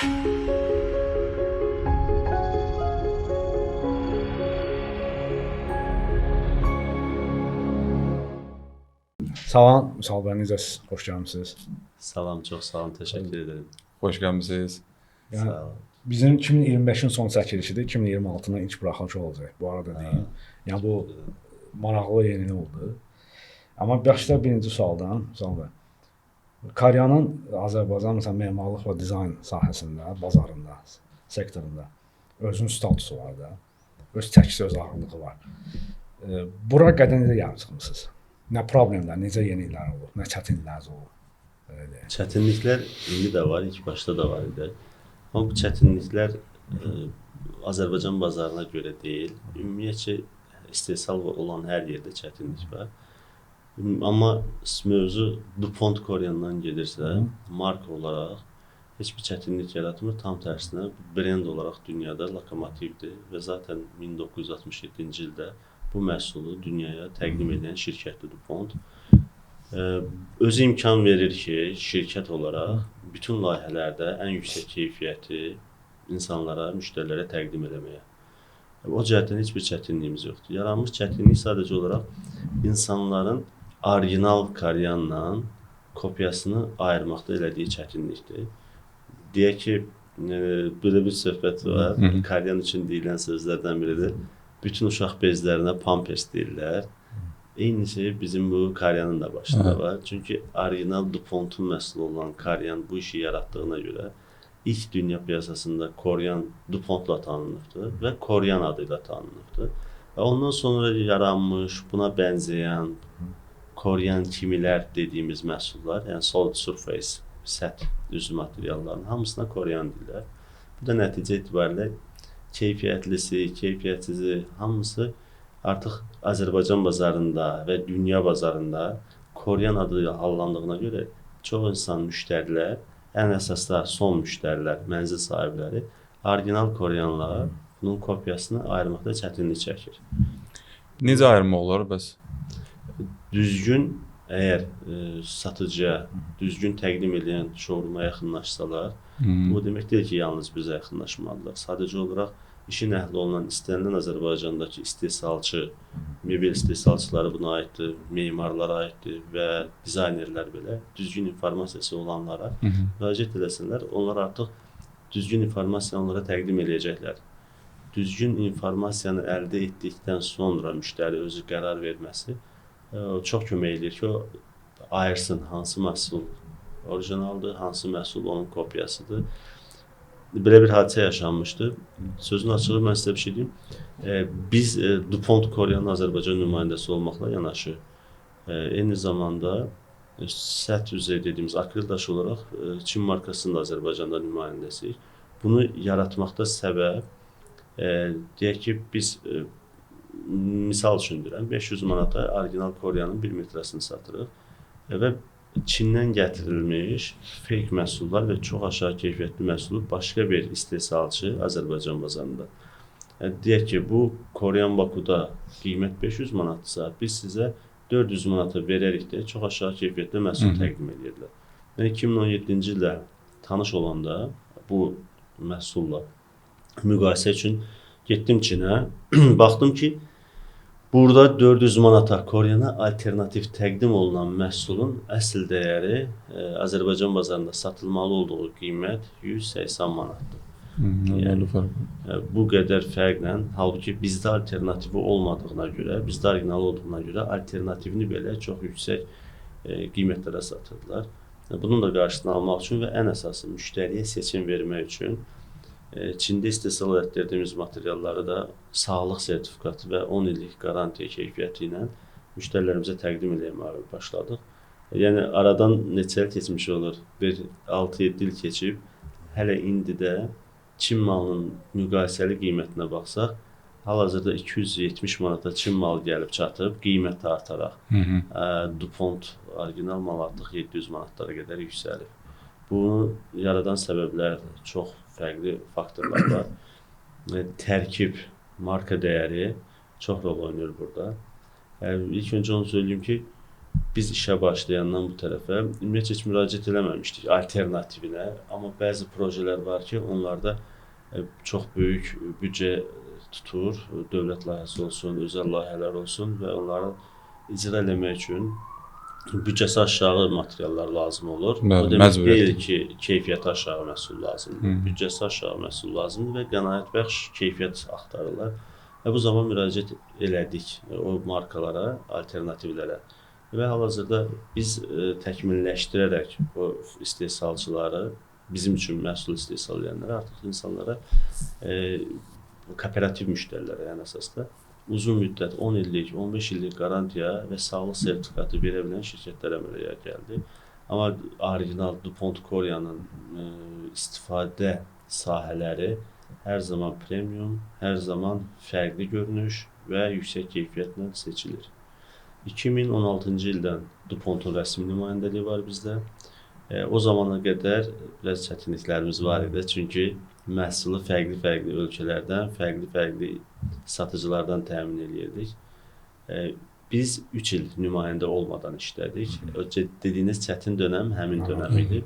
Salam, Misal bəy, necəsiz? Xoş gəlmisiniz. Salam, çox sağ olun, təşəkkür edirəm. Xoş gəlmisiniz. Yəni, Sağ olun. bizim 2025-in son çəkilişidir, 2026-dan ilk buraxılış olacaq. Bu arada deyim. Yəni bu maraqlı yeni oldu. Amma başda birinci sualdan, Misal bəy. Koreyanın Azərbaycan məsələn memarlıq və dizayn sahəsində, bazarında, sektorunda özünün statusu var da. Öz çəkisi, öz ağırlığı var. Bura qədər necə gəlib çıxmısınız? Nə problemlər, necə yeniliklər olub, nə çətinliklər olub? Belə deyək. Çətinliklər indi də var, ilk başda da var idi. Amma bu çətinliklər Azərbaycan bazarına görə deyil. Ümumiyyətcə istehsal olan hər yerdə çətinlik var. Amma mövzu DuPont Koreyandan gedirsə, marka olaraq heç bir çətinlik yaratmır. Tam tərsinə brend olaraq dünyada lokomotivdir və zaten 1967-ci ildə bu məhsulu dünyaya təqdim edən şirkətdir DuPont. Özü imkan verir ki, şirkət olaraq bütün layihələrdə ən yüksək keyfiyyəti insanlara, müştərilərə təqdim etməyə. O cəhətdən heç bir çətinliyimiz yoxdur. Yaranmış çətinlik sadəcə olaraq insanların orijinal Koreyanla kopyasını ayırmaqda elədiyi çətinlikdir. Deyək ki, belə bir söhbət var. Koreyan üçün deyilən sözlərdən biridir. Bütün uşaq bezlərinə pampers deyirlər. Eyni şey bizim bu Koreyanın da başında var. Çünki orijinal DuPont'un məhsulu olan Koreyan bu işi yaratdığına görə ilk dünya piyasasında Koreyan DuPont'la tanınıbdır və Koreyan adıyla tanınıbdır. Və ondan sonra yaranmış, buna bənzəyən Koreyan kimilər dediyimiz məhsullar, yəni solid surface, səth üzü materiallarının hamısına Koreyan deyirlər. Bu da nəticə etibarilə keyfiyyətlisi, keyfiyyətsizi hamısı artıq Azərbaycan bazarında və dünya bazarında Koreyan adı ilə hallandığına görə çox insan müştərilər, ən əsasda son müştərilər, mənzil sahibləri orijinal Koreyanla bunun kopyasını ayırmaqda çətinlik çəkir. Necə ayırmaq olar bəs? Düzgün əgər satıcıya düzgün təqdim edən showrooma yaxınlaşsalar, bu demək deyil ki, yalnız bizə yaxınlaşmalıdırlar. Sadəcə olaraq işin əhli olunan istənilən Azərbaycandakı istehsalçı, mebel istehsalçıları buna aiddir, memarlara aiddir və dizaynerlər belə düzgün informasiyası olanlara müraciət edəsinlər. Onlar artıq düzgün informasiyanı onlara təqdim edəcəklər. Düzgün informasiyanı əldə etdikdən sonra müştəri özü qərar verməsi çox kömək edir ki, o ayırsın hansı məhsul orijinaldır, hansı məhsul onun kopyasıdır. Belə bir hadisə yaşanmışdı. Sözün açığı mən sizə bir şey deyim. Biz DuPont Koreyanın Azərbaycan nümayəndəsi olmaqla yanaşı, eyni zamanda səth üzəyi dediyimiz akril daşı olaraq Çin markasının da Azərbaycanda nümayəndəsiyik. Bunu yaratmaqda səbəb, deyək ki, biz misal üçün deyirəm, 500 manata orijinal Koreyanın 1 metrəsini satırıq və Çindən gətirilmiş fake məhsullar və çox aşağı keyfiyyətli məhsulu başqa bir istehsalçı Azərbaycan bazarında. Deyək ki, bu Koreyan Bakuda qiymət 500 manatdırsa, biz sizə 400 manata verərik deyə çox aşağı keyfiyyətli məhsul təqdim edirlər. Mən 2017-ci ildə tanış olanda bu məhsulla müqayisə üçün getdim Çinə, baxdım ki, burada 400 manata Koreyana alternativ təqdim olunan məhsulun əsl dəyəri Azərbaycan bazarında satılmalı olduğu qiymət 180 manatdır. Yəni, bu qədər fərqlə, halbuki bizdə alternativi olmadığına görə, bizdə orijinal olduğuna görə alternativini belə çox yüksək qiymətlərə satırdılar. Bunun da qarşısını almaq üçün və ən əsası müştəriyə seçim vermək üçün Çində istehsal etdirdiyimiz materialları da sağlıq sertifikatı və 10 illik qarantiya keyfiyyəti ilə müştərilərimizə təqdim etməyə başladıq. Yəni aradan neçə il keçmiş olur? Bir 6-7 il keçib, hələ indi də Çin malının müqayisəli qiymətinə baxsaq, hal-hazırda 270 manata Çin malı gəlib çatıb, qiymət artaraq. DuPont orijinal mal artıq 700 manatlara qədər yüksəlib. Bunu yaradan səbəblər çox fərqli faktorlar var. Tərkib, marka dəyəri çox rol oynayır burada. İlk öncə onu söyləyeyim ki, biz işə başlayandan bu tərəfə ümumiyyətlə heç müraciət eləməmişdik alternativinə, amma bəzi projelər var ki, onlarda çox böyük büdcə tutur, dövlət layihəsi olsun, özəl layihələr olsun və onları icra eləmək üçün büdcəsi aşağı materiallar lazım olur. Bəli, O demək məcburiyyətdir. deyil ki, keyfiyyəti aşağı məhsul lazımdır. Büdcəsi aşağı məhsul lazımdır və qənaətbəxş keyfiyyət axtarırlar. Və bu zaman müraciət elədik o markalara, alternativlərə. Və hal-hazırda biz təkmilləşdirərək o istehsalçıları, bizim üçün məhsul istehsal edənlərə, artıq insanlara kooperativ müştərilərə yəni əsasda uzun müddət 10 illik, 15 illik qarantiya və sağlıq sertifikatı verə bilən şirkətlər əməliyyata gəldi. Amma orijinal DuPont Koreanın istifadə sahələri hər zaman premium, hər zaman fərqli görünüş və yüksək keyfiyyətlə seçilir. 2016-cı ildən DuPontun rəsmi nümayəndəliyi var bizdə. O zamana qədər biraz çətinliklərimiz var idi, çünki məhsulu fərqli ölkələrdən, fərqli satıcılardan təmin edirdik. Biz 3 il nümayəndə olmadan işlədik. O dediyiniz çətin dönəm həmin dönəm idi.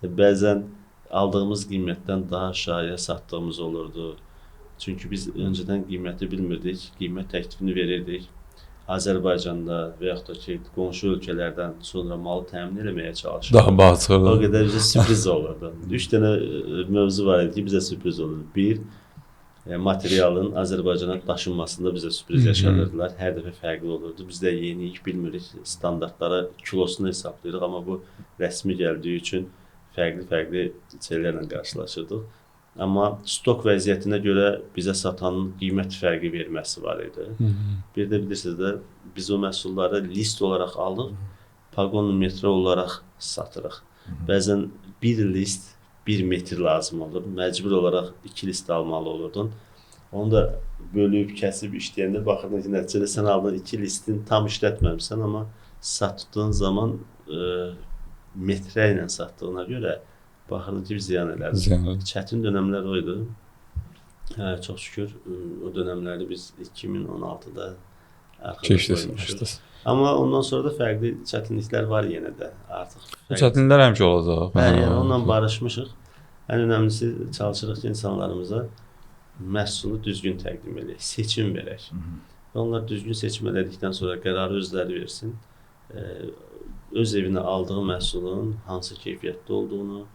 Bəzən aldığımız qiymətdən daha aşağıya satdığımız olurdu. Çünki biz öncədən qiyməti bilmirdik, qiymət təklifini verirdik. Azərbaycanda və yaxud da ki, qonşu ölkələrdən sonra malı təmin eləməyə çalışırıq. Daha baha çıxırdı. O qədər bizə sürpriz olurdu. 3 dənə mövzu var idi ki, bizə sürpriz olurdu. Bir, materialın Azərbaycana daşınmasında bizə sürpriz yaşadırdılar. Hər dəfə fərqli olurdu. Biz də yeniyik, bilmirik, standartlara kilosunu hesablayırıq, amma bu rəsmi gəldiyi üçün fərqli şeylərlə qarşılaşırdıq. Amma stok vəziyyətinə görə bizə satanın qiymət fərqi verməsi var idi. Bir də bilirsiniz də, biz o məhsulları list olaraq aldıq, pagonometrə olaraq satırıq. Bəzən bir list 1 metr lazım olur. Məcbur olaraq 2 list almalı olurdun. Onu da bölüb, kəsib işləyəndə baxırdın ki, nəticədə sən aldığın 2 listin tam işlətməmişsən, amma satdığın zaman metrə ilə satdığına görə baxırdın ki, ziyan elədi. Çətin dönəmlər o idi. Çox şükür o dönəmləri biz 2016-da arxada qoymuşuq. Amma ondan sonra da fərqli çətinliklər var yenə də artıq. Bu çətinliklər həmişə olacaq. Yəni onunla barışmışıq. Ən önəmlisi çalışırıq ki, insanlarımıza məhsulu düzgün təqdim edək, seçim verək. Və onlar düzgün seçim elədikdən sonra qərarı özləri versin. Öz evinə aldığı məhsulun hansı keyfiyyətli olduğunu,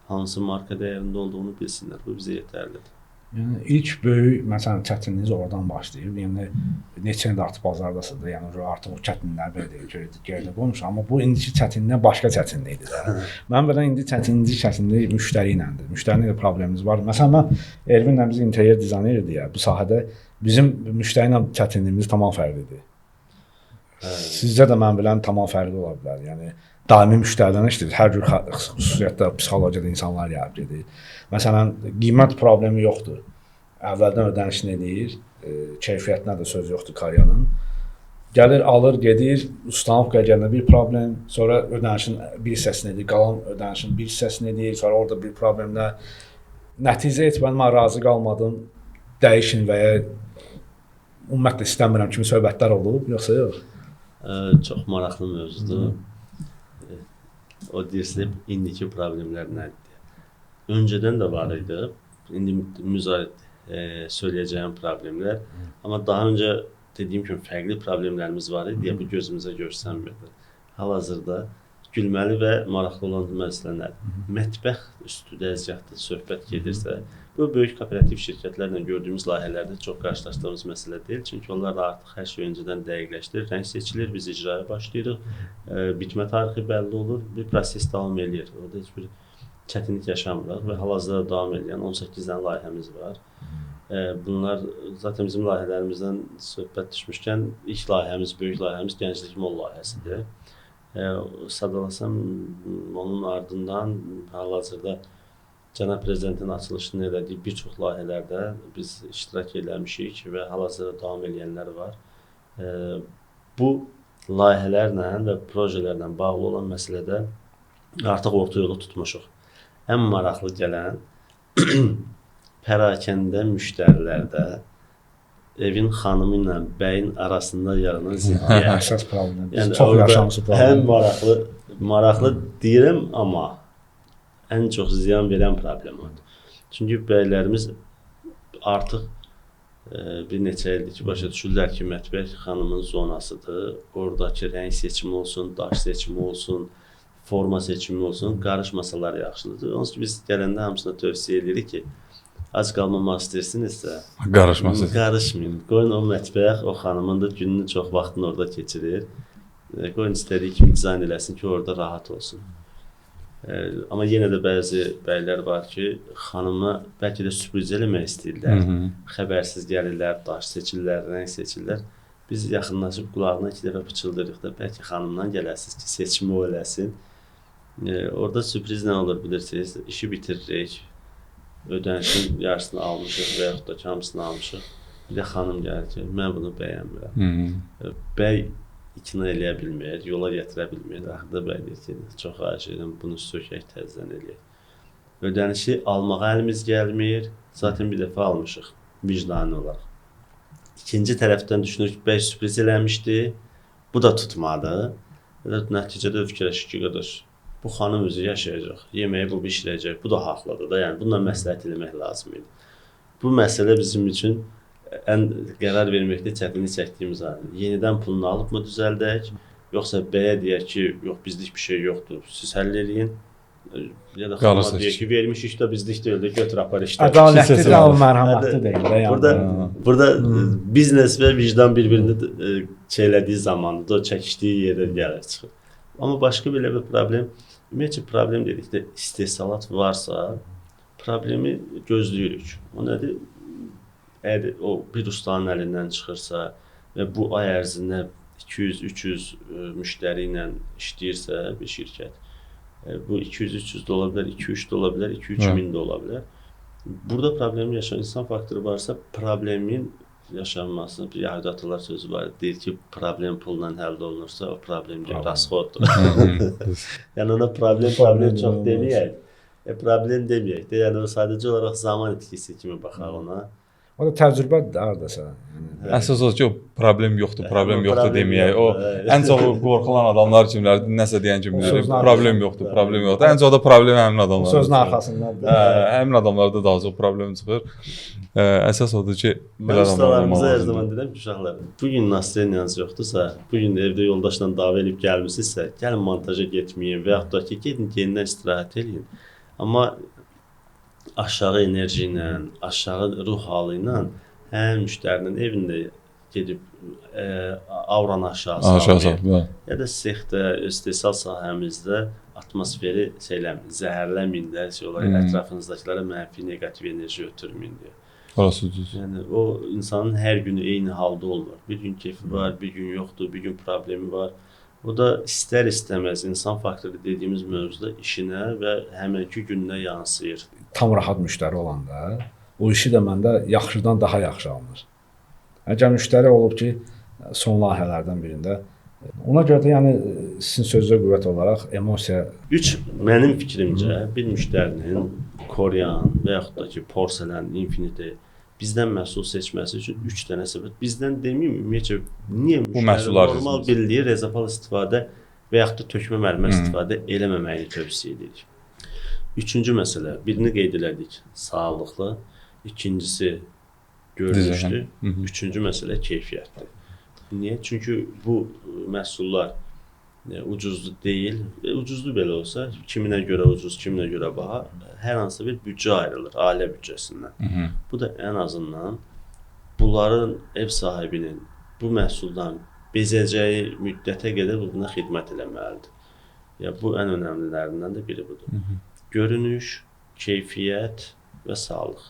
hansı marka dəyərində olduğunu bilsinlər. Bu bizə yetərlidir. Yəni ilk böyük məsələn çətinliğiniz oradan başlayır. Yəni neçə ildir artıq bazardasınız da, yəni artıq o çətinliklər belə deyil, geridə qoymuş, amma bu indiki çətinliklər başqa çətinlikdir də. Mən belə indi çətinlik müştəri iləndir. Müştəri ilə problemimiz var. Məsələn mən Elvinlə biz interyer dizayner idik ya, bu sahədə bizim müştəri ilə çətinliyimiz tamam fərqlidir. Sizcə də mən bilən tamam fərqli ola bilər. Yəni daimi müştəridən işləyir. Hər cür xüsusiyyətdə psixologiyada insanlar gəlib gedir. Məsələn, qiymət problemi yoxdur. Əvvəldən ödənişini edir, keyfiyyətinə də söz yoxdur Koreyanın. Gəlir, alır, gedir, ustanovkaya gələndə bir problem, sonra ödənişin bir hissəsini edir, qalan ödənişin bir hissəsini edir, sonra orada bir problemlə nəticə etməli, mən razı qalmadım, dəyişin və ya ümumiyyətlə istəmirəm kimi söhbətlər olub, yoxsa yox? Çox maraqlı mövzudur. O deyirsə, indiki problemlər nədir? Öncədən də var idi, indi söyləyəcəyim problemlər. Amma daha öncə dediyim kimi fərqli problemlərimiz var idi, bu gözümüzə görsənmirdi. Hal-hazırda gülməli və maraqlı olan məsələ nədir? Mətbəx üstü dəzgahda söhbət gedirsə, bu böyük kooperativ şirkətlərlə gördüyümüz layihələrdə çox qarşılaşdığımız məsələ deyil. Çünki onlar da artıq hər şey öncədən dəqiqləşdirir, rəng seçilir, biz icraya başlayırıq, bitmə tarixi bəlli olur, bir proses davam edir. Orada heç bir çətinlik yaşamırıq və hal-hazırda davam edən 18 dənə layihəmiz var. Bunlar zaten bizim layihələrimizdən söhbət düşmüşkən ilk layihəmiz, böyük layihəmiz Gənclik Mall layihəsidir. Sadalasam onun ardından hal-hazırda Cənab Prezidentin açılışını elədiyi bir çox layihələrdə biz iştirak eləmişik və hal-hazırda davam edənlər var. Bu layihələrlə və projelərlə bağlı olan məsələdə artıq orta yolu tutmuşuq. Ən maraqlı gələn pərakəndə müştərilərdə evin xanımı ilə bəyin arasında yaranan ziddiyyət. Əsas problem. Yəni Çox orada yaşanmış həm problem. maraqlı deyirəm, amma ən çox ziyan verən problem odur. Çünki bəylərimiz artıq bir neçə ildir ki, başa düşürlər ki, mətbəx xanımın zonasıdır. Oradakı rəng seçimi olsun, daş seçimi olsun, forma seçimi olsun, qarışmasalar yaxşıdır. Onun üçün biz gələndə hamısına tövsiyə edirik ki, ac qalmamaq istəyirsinizsə, Qarışmasın. qarışmayın. Qoyun o mətbəx, o xanımın da gününün çox vaxtını orada keçirir. Qoyun istədiyi kimi dizayn eləsin ki, orada rahat olsun. Amma yenə də bəzi bəylər var ki, xanıma bəlkə də sürpriz eləmək istəyirlər. Xəbərsiz gəlirlər, daş seçirlər, rəng seçirlər. Biz yaxınlaşıb qulağına 2 dəfə pıçıldırıq da, bəlkə xanımdan gələsiniz ki, seçimi o eləsin. Orada sürpriz nə olur bilirsiniz? İşi bitiririk. Ödənişin yarısını almışıq və yaxud da hamısını almışıq. Bir də xanım gəlir ki, mən bunu bəyənmirəm. Bəy ikna eləyə bilmir, yola gətirə bilmir. Axırda bəy deyir ki, çox xahiş edirəm, bunu sökək, təzədən eləyək. Ödənişi almağa əlimiz gəlmir. Zaten bir dəfə almışıq, vicdani olaraq. İkinci tərəfdən düşünürük ki, bəy sürpriz eləmişdi, bu da tutmadı. Nəticədə fikirləşik ki, qardaş, bu xanım özü yaşayacaq, yeməyi bu bişirəcək, bu da haqlıdır da, yəni bununla məsləhət eləmək lazım idi. Bu məsələ bizim üçün ən qərar verməkdə çətinlik çəkdiyimiz haldır. Yenidən pulunu alıb mı düzəldək, yoxsa bəyə deyək ki, yox bizlik bir şey yoxdur, siz həll eləyin. Ya da xanıma deyək ki, vermişik də bizlik deyil də, götür apar işlər. Ədalətlidir, amma mərhəmətli deyil. Burada biznes və vicdan bir-birini çeylədiyi zamandır, o çəkişdiyi yerə gəlir çıxır. Amma başqa belə bir problem, ümumiyyətcə problem dedikdə istehsalat varsa, problemi gözləyirik. O nədir? Əgər o bir ustanın əlindən çıxırsa və bu ay ərzində 200-300 müştəri ilə işləyirsə bir şirkət, bu 200-300 də ola bilər, 2-3 də ola bilər, 2-3 min də ola bilər. Burada problemi yaşayan insan faktoru varsa, problemin yaşanması, bir yahudatalar sözü var, deyir ki, problem pulla həll olunursa, o problem rasxoddur. Yəni ona problem çox deməyək, problem deməyək də, yəni o sadəcə olaraq zaman etkisi kimi baxaq ona. O da təcrübədir də hardasa. Əsas odur ki, o problem yoxdur deməyək. O ən çox qorxulan adamlar kimlərdir? Nəsə deyən kimi problem yoxdur. Ən çox da problem həmin adamlardır. Sözün arxasındadır. Həmin adamlarda daha çox problem çıxır. Əsas odur ki, mən ustalarımıza hər zaman deyirəm ki, uşaqlar, bugün nastroyeniniz yoxdursa, bugün evdə yoldaşla dava edib gəlmisinizsə, gəlin montaja getməyin və yaxud da ki, gedin yenidən istirahət edin. Amma aşağı enerji ilə, aşağı ruh halı ilə həm müştərinin evində gedib avranı aşağı salmayın. Ya da sexdə, istehsal sahəmizdə atmosferi zəhərləməyin də, ətrafınızdakilərə mənfi, negativ enerji ötürməyin deyə. Orası düz. Yəni o insanın hər günü eyni halda olmur. Bir gün keyfi var, bir gün yoxdur, bir gün problemi var. O da istər-istəməz insan faktoru dediyimiz mövzuda işinə və həmənki gününə yansıyır. Tam rahat müştəri olanda o işi də məndə yaxşıdan daha yaxşı alınır. Əgər müştəri olub ki, son layihələrdən birində, ona görə də yəni sizin sözə qüvvət olaraq emosiya... Mənim fikrimcə bir müştərinin Korean və yaxud da ki, Porselen, Infinity bizdən məhsul seçməsi üçün 3 dənə səbəb. Bizdən deməyim, ümumiyyətcə, niyə müştəri normal bildiyi rezapal istifadə və yaxud da tökmə mərmər istifadə eləməməyini tövsiyə edirik. Üçüncü məsələ, birini qeyd elədik, sağlıqlı, ikincisi görünüşdür, üçüncü məsələ keyfiyyətdir. Niyə? Çünki bu məhsullar ucuzlu deyil, ucuzlu belə olsa, kiminə görə ucuz, kiminə görə baha, hər hansı bir büdcə ayrılır, ailə büdcəsindən. Bu da ən azından bunların ev sahibinin bu məhsuldan bezəcəyi müddətə qədər buna xidmət eləməlidir. Bu ən önəmlilərindən də biri budur. Görünüş, keyfiyyət və sağlıq.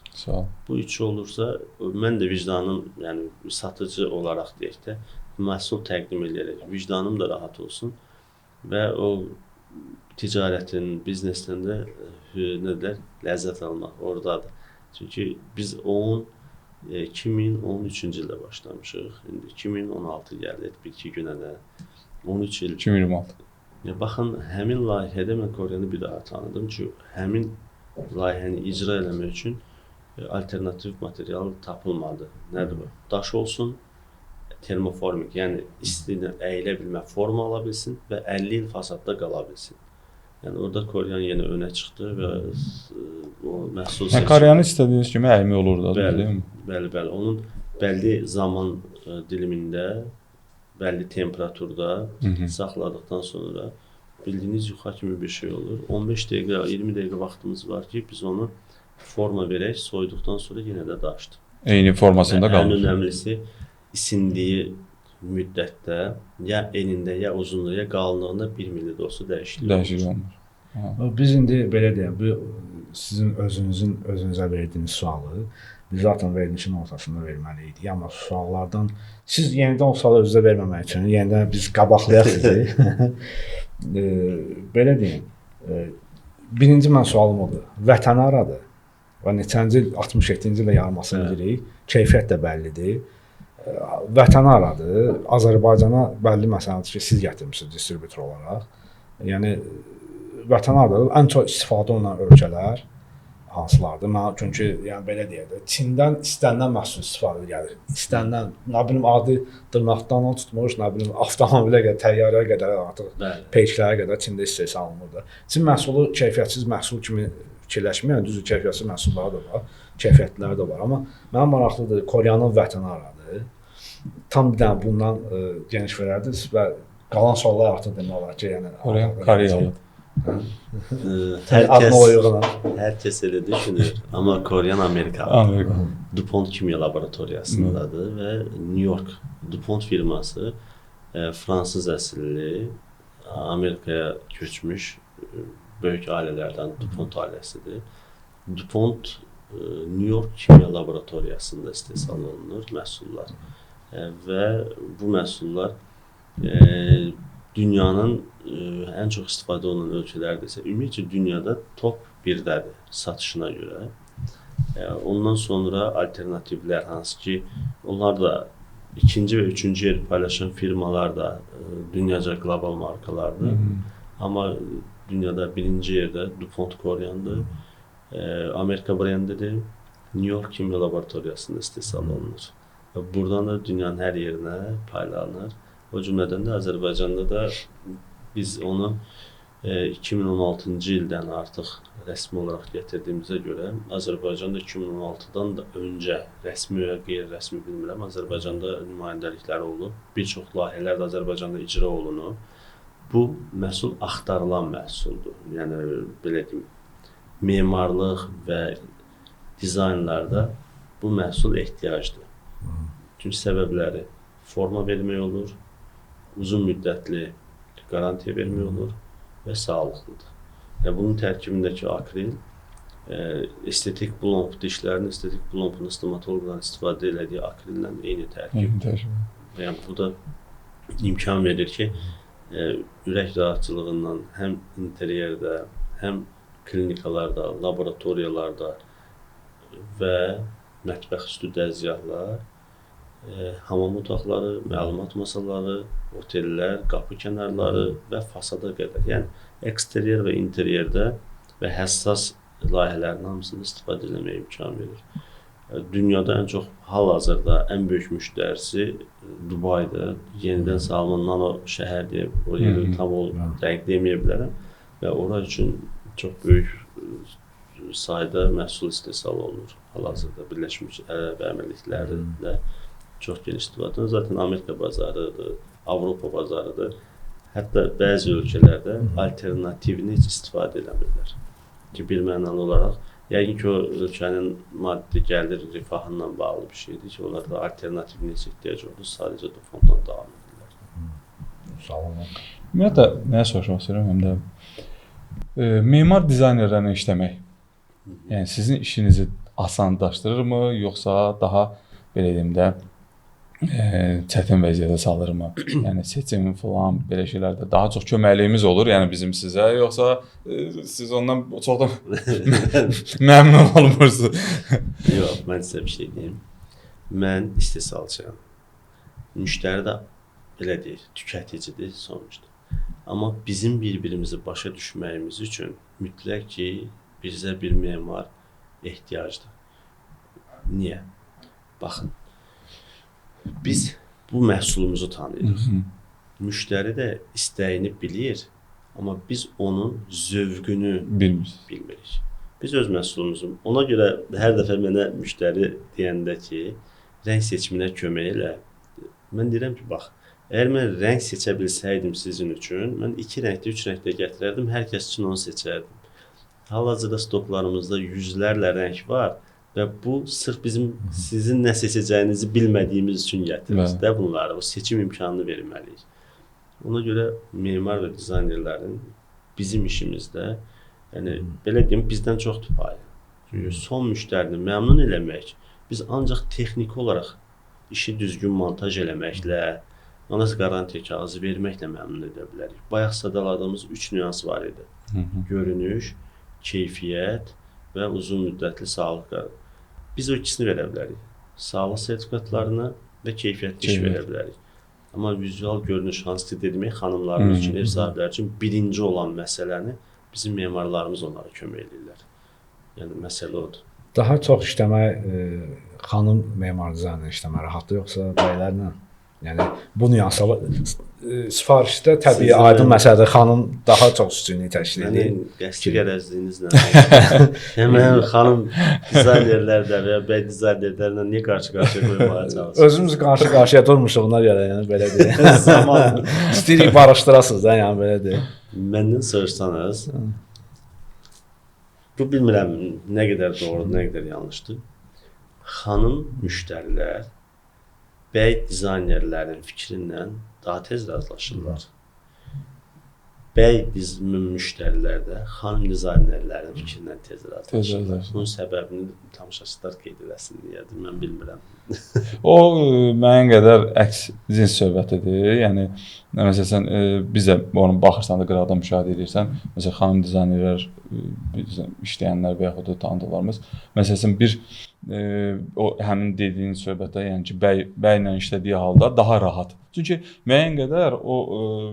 Bu üçü olursa, mən də vicdanım, yəni satıcı olaraq deyək də, məhsul təqdim edərək, vicdanım da rahat olsun və o ticarətin, biznesdən də ləzzət almaq oradadır. Çünki biz 2013-cü ildə başlamışıq, indi 2016 gəlir, bir-iki günə də 13 il. 2026. Baxın, həmin layihədə mən Koreyanı bir daha tanıdım ki, həmin layihəni icra eləmək üçün alternativ material tapılmadı. Nədir bu? Daş olsun, termoformik, yəni istilə əyilə bilmə, forma ala bilsin və 50 il fasadda qala bilsin. Yəni orada Koryan yenə önə çıxdı və o məhsul seçimi. Koryanı istədiyiniz kimi əymi olur da, Bəli, deyilmi? bəli. Onun bəlli zaman dilimində, bəlli temperaturda saxladıqdan sonra bildiyiniz yuxa kimi bir şey olur. 15 dəqiqə, 20 dəqiqə vaxtımız var ki, biz onu forma verək, soyuduqdan sonra yenə də daşdır. Eyni formasında qalır. Ən önəmlisi isindiyi müddətdə ya enində, ya uzunluğunda, ya qalınlığında 1 milli də olsa dəyişiklik olmur. Biz indi belə deyək, bu sizin özünüzə verdiyiniz sualı biz zaten verilişin ortasında verməliydik. Amma suallardan siz yenidən o sualı özünüzə verməmək üçün yenidən biz qabaqlayaq sizi. Belə deyim. Birinci mən sualım odur. Vətəni aradı. Və neçənci il 67-ci ildə yaranmasını bilirik. Keyfiyyət də bəllidir. Vətəni aradı. Azərbaycana bəlli məsələdir ki, siz gətirmisiniz distributor olaraq. Yəni vətəni aradı. Ən çox istifadə olunan ölkələr hansılardır? Mən çünki yəni belə deyək də, Çindən istənilən məhsul istifadə gəlir. İstənilən, nə bilim adi dırnaqdan tutmuş, nə bilim avtomobilə qədər, təyyarəyə qədər artıq peyklərə qədər Çində istehsal olunur. Çin məhsulu keyfiyyətsiz məhsul kimi fikirləşməyən, düzdür, keyfiyyətsiz məhsulları da var, keyfiyyətliləri də var. Amma mənə maraqlıdır, Koryanın vətəni aradı. Tam bir dənə bundan geniş verərdiniz və qalan suallar artıq demək olar ki, yəni Koreyalı. Hər kəs elə düşünür, amma Koryan Amerikalı. DuPont kimya laboratoriyasındadır və New York DuPont firması fransız əsilli Amerikaya köçmüş böyük ailələrdən DuPont ailəsidir. DuPont New York kimya laboratoriyasında istehsal olunur məhsullar və bu məhsullar dünyanın ən çox istifadə olunan ölkələrdirsə, ümumiyyətlə dünyada top 1-dədir satışına görə. Ondan sonra alternativlər, hansı ki, onlar da ikinci və üçüncü yer paylaşan firmalar da dünyaca qlobal markalardır. Amma dünyada birinci yerdə DuPont Koryandır, Amerika brendidir, New York kimya laboratoriyasında istehsal olunur. Buradan da dünyanın hər yerinə paylanır. O cümlədən də Azərbaycanda da biz onu 2016-cı ildən artıq rəsmi olaraq gətirdiyimizə görə Azərbaycanda 2016-dan da öncə rəsmi və qeyri-rəsmi bilmirəm, Azərbaycanda nümayəndəlikləri olub. Bir çox layihələr də Azərbaycanda icra olunub. Bu məhsul axtarılan məhsuldur. Yəni belə deyim, memarlıq və dizaynlarda bu məhsul ehtiyacdır. Çünki səbəbləri forma vermək olur, uzun müddətli qarantiya vermək olur və sağlıqlıdır. Bunun tərkibindəki akril, estetik blomb, dişlərin estetik blombunu stomatologların istifadə elədiyi akrillə eyni tərkib. Yəni bu da imkan verir ki, ürək rahatçılığından həm interyerdə, həm klinikalarda, laboratoriyalarda və mətbəx üstü dəzgahlar, hamam otaqları, məlumat masaları, otellər, qapı kənarları və fasada qədər. Yəni eksteryer və interyerdə və həssas layihələrin hamısını istifadə etməyə imkan verir. Dünyada ən çox hal-hazırda ən böyük müştərisi Dubaydır. Yenidən salınan nano şəhər deyə o yeri tam dəqiq deməyə bilərəm və ora üçün çox böyük sayda məhsul istehsal olunur. Hal-hazırda Birləşmiş Ərəb Əmirliklərində çox geniş istifadə. Zaten Amerika bazarıdır, Avropa bazarıdır. Hətta bəzi ölkələrdə alternativini heç istifadə eləmirlər. Ki, bir mənalı olaraq, yəqin ki, o ölkənin maddi gəlir rifahından bağlı bir şeydir ki, onlar da alternativini heç ehtiyac olur, sadəcə DuPontdan davam edirlər. Sağ olun. Ümumiyyətlə, nəyə soruşmaq istəyirəm, həm də memar dizaynerlərlə işləmək, yəni sizin işinizi asanlaşdırırmı, yoxsa daha, belə deyim də, çətin vəziyyətə salırmı? Yəni seçim falan belə şeylərdə daha çox köməkliyimiz olur, yəni bizim sizə, yoxsa siz ondan çox da məmnun olmursunuz? Yox, mən sizə bir şey deyim. Mən istehsalçıyam. Müştəri də belə deyir, tükəticidir sonuçda. Amma bizim bir-birimizi başa düşməyimiz üçün mütləq ki, bizə bir memar ehtiyacdır. Niyə? Baxın. Biz bu məhsulumuzu tanıyırıq. Müştəri də istəyini bilir, amma biz onun zövqünü bilmirik. Biz öz məhsulumuzu, ona görə hər dəfə mənə müştəri deyəndə ki, rəng seçiminə kömək elə. Mən deyirəm ki, bax, əgər mən rəng seçə bilsəydim sizin üçün, mən 2 rəngdə, 3 rəngdə gətirərdim, hər kəs üçün onu seçərdim. Hal-hazırda stoklarımızda yüzlərlə rəng var və bu sırf bizim sizin nə seçəcəyinizi bilmədiyimiz üçün gətirir də bunları, o seçim imkanını verməliyik. Ona görə memar və dizaynerlərin bizim işimizdə, yəni belə deyim, bizdən çoxdur payı. Çünki son müştərini məmnun eləmək, biz ancaq texniki olaraq işi düzgün montaj eləməklə, ona qarantiya kağızı verməklə məmnun edə bilərik. Bayaq sadaladığımız 3 nüans var idi. Görünüş, keyfiyyət və uzun müddətli sağlıq. Biz o ikisini verə bilərik. Sağlıq sertifikatlarını və keyfiyyətli iş verə bilərik. Amma vizual görünüş, hansı ki demək, xanımlarımız üçün, ev sahibləri üçün birinci olan məsələni bizim memarlarımız onlara kömək edirlər. Yəni, məsələ odur. Daha çox işləmək, xanım memar dizaynerlə işləmək rahatdır, yoxsa bəylərlə? Yəni, bu nüanslar sifarişdə təbii aydın məsələdir. Xanım daha çox üstünlük təşkil edir. Mənim qəsdi qərəzliyinizlə. Həmən xanım dizaynerlərdə və ya bəy dizaynerlərlə niyə qarşı-qarşıya qoymağa çalışır? Özümüz qarşı-qarşıya durmuşuqlar görə, yəni belə deyək. Zaman. İstəyirik barışdırasınız da, yəni belə deyək. Məndən soruşsanız, bu bilmirəm nə qədər doğrudur, nə qədər yanlışdır. Xanım müştərilər bəy dizaynerlərin fikrindən daha tez razılaşırlar. Bəy müştərilər də xanım dizaynerlərin fikrindən tez razılaşırlar. Bunun səbəbini tamaşaçılar qeyd eləsin deyədir, mən bilmirəm. O müəyyən qədər əks cins söhbətidir. Yəni məsələn bizə onu baxırsan da qıraqdan müşahidə edirsən. Məsələn xanım dizaynerlər işləyənlər və yaxud da tanıdıqlarımız məsələn bir o həmin dediyin söhbətdə, yəni ki, bəylə işlədiyi halda daha rahat. Çünki müəyyən qədər o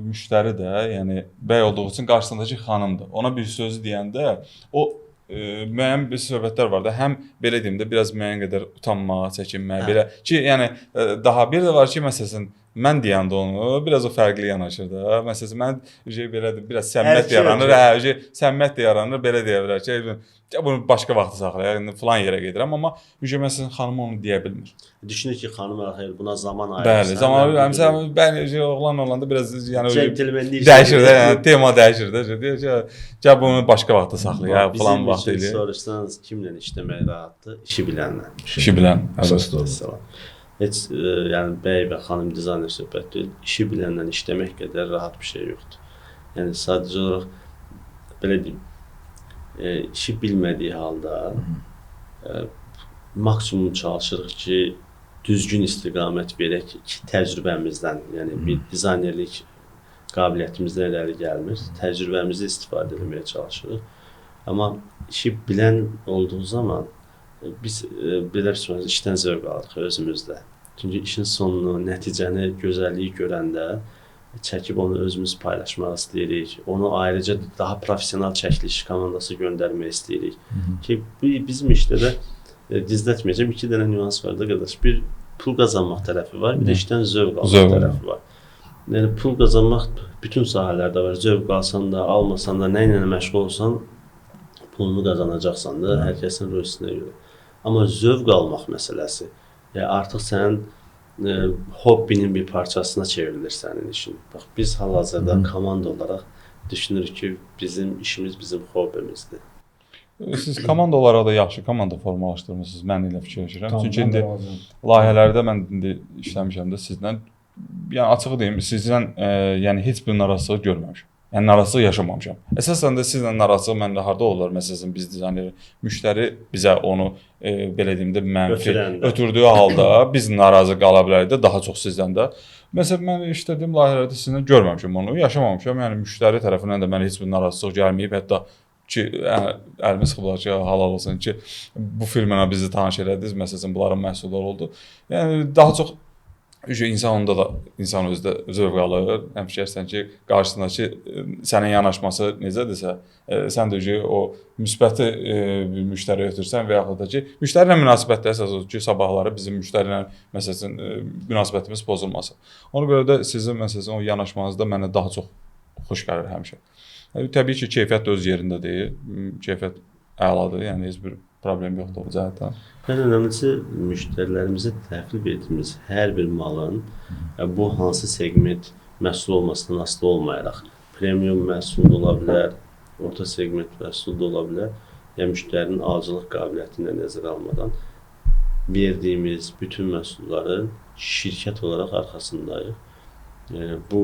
müştəri də, yəni bəy olduğu üçün qarşısındakı xanımdır. Ona bir sözü deyəndə o müəyyən bir söhbətlər var da, həm belə deyim də biraz müəyyən qədər utanma, çəkinmə, belə ki, yəni daha bir də var ki, məsələn mən deyəndə onu biraz o fərqli yanaşır da. Məsələn mən belə biraz səmimiyyət yaranır, səmimiyyət yaranır, belə deyə bilər ki, bunu başqa vaxta saxlayaq, falan yerə gedirəm, amma məsələn xanım onu deyə bilmir. Düşünür ki, xanım xeyr, buna zaman ayırırsan. Bəli, zaman ayırırsan. Bəli, oğlan olanda biraz yəni dəyişir də, yəni tema dəyişir də. Deyir ki, bunu başqa vaxta saxlayaq, falan vaxt eləyir. Bizim soruşsanız kimlə işləmək rahatdır? İşi bilənlə. İşi bilən, əsasdır. Heç yəni bəy və xanım dizayner söhbət deyil. İşi bilənlə işləmək qədər rahat bir şey yoxdur. Yəni sadəcə olaraq belə deyim, işi bilmədiyi halda maksimum çalışırıq ki, düzgün istiqamət verək ki, təcrübəmizdən, yəni bir dizaynerlik qabiliyyətimizdən irəli gəlmir, təcrübəmizi istifadə etməyə çalışırıq. Amma işi bilən olduğu zaman biz belə bir işdən zövq alırıq özümüzdə. Çünki işin sonunu, nəticəni, gözəlliyi görəndə çəkib onu özümüz paylaşmaq istəyirik. Onu ayrıca daha professional çəkiliş komandası göndərmək istəyirik. Ki bizim işdə də gizlətməyəcəm, 2 dənə nüans var da qardaş. Bir pul qazanmaq tərəfi var, bir də işdən zövq almaq tərəfi var. Yəni pul qazanmaq bütün sahələrdə var. Zövq alsan da, almasan da, nə ilə məşğul olsan pulunu qazanacaqsan da, hər kəsin röyüsünə görə. Amma zövq almaq məsələsi, yəni artıq sənin hobbinin bir parçasına çevrilir sənin işin. Bax, biz hal-hazırda komanda olaraq düşünürük ki, bizim işimiz bizim hobbimizdir. Siz komanda olaraq da yaxşı komanda formalaşdırmışsınız, mən elə fikirləşirəm. Çünki indi layihələrdə mən indi işləmişəm də sizdən, yəni açıq deyim, sizdən yəni heç bir narazılıq görməmişəm. Yəni narazılıq yaşamamışam. Əsasən də sizlə narazılıq məndə harda olur? Məsələn biz dizayner, müştəri bizə onu belə deyim də mənfi ötürdüyü halda biz narazı qala bilərik də daha çox sizdən də. Məsələn mən işlədiyim layihələrdə sizdən görməmişəm onu, yaşamamışam. Yəni müştəri tərəfindən də mənə heç bir narazılıq gəlməyib, hətta ki əlimi sıxıblar ki, halal olsun ki bu filmlə bizi tanış elədiniz, məsələn bunların məhsulları oldu. Yəni daha çox insan özdə zövq alır. Həmişə istəyirsən ki, qarşısındakı sənin yanaşması necədirsə, sən də o müsbəti müştəriyə ötürsən və yaxud da ki, müştəri ilə münasibətdə əsas odur ki, sabahları bizim müştəri ilə məsələn münasibətimiz pozulmasın. Ona görə də sizin məsələn o yanaşmanız da mənə daha çox xoş gəlir həmişə. Təbii ki, keyfiyyət də öz yerində deyil. Keyfiyyət əladır, yəni heç bir problem yoxdur o cəhətdən. Ən önəmlisi müştərilərimizə təhvil verdiyimiz hər bir malın bu hansı segment məhsul olmasından asılı olmayaraq premium məhsul da ola bilər, orta segment məhsul da ola bilər. Yəni müştərinin alıcılıq qabiliyyətini nəzərə almadan verdiyimiz bütün məhsulların şirkət olaraq arxasındayıq. Bu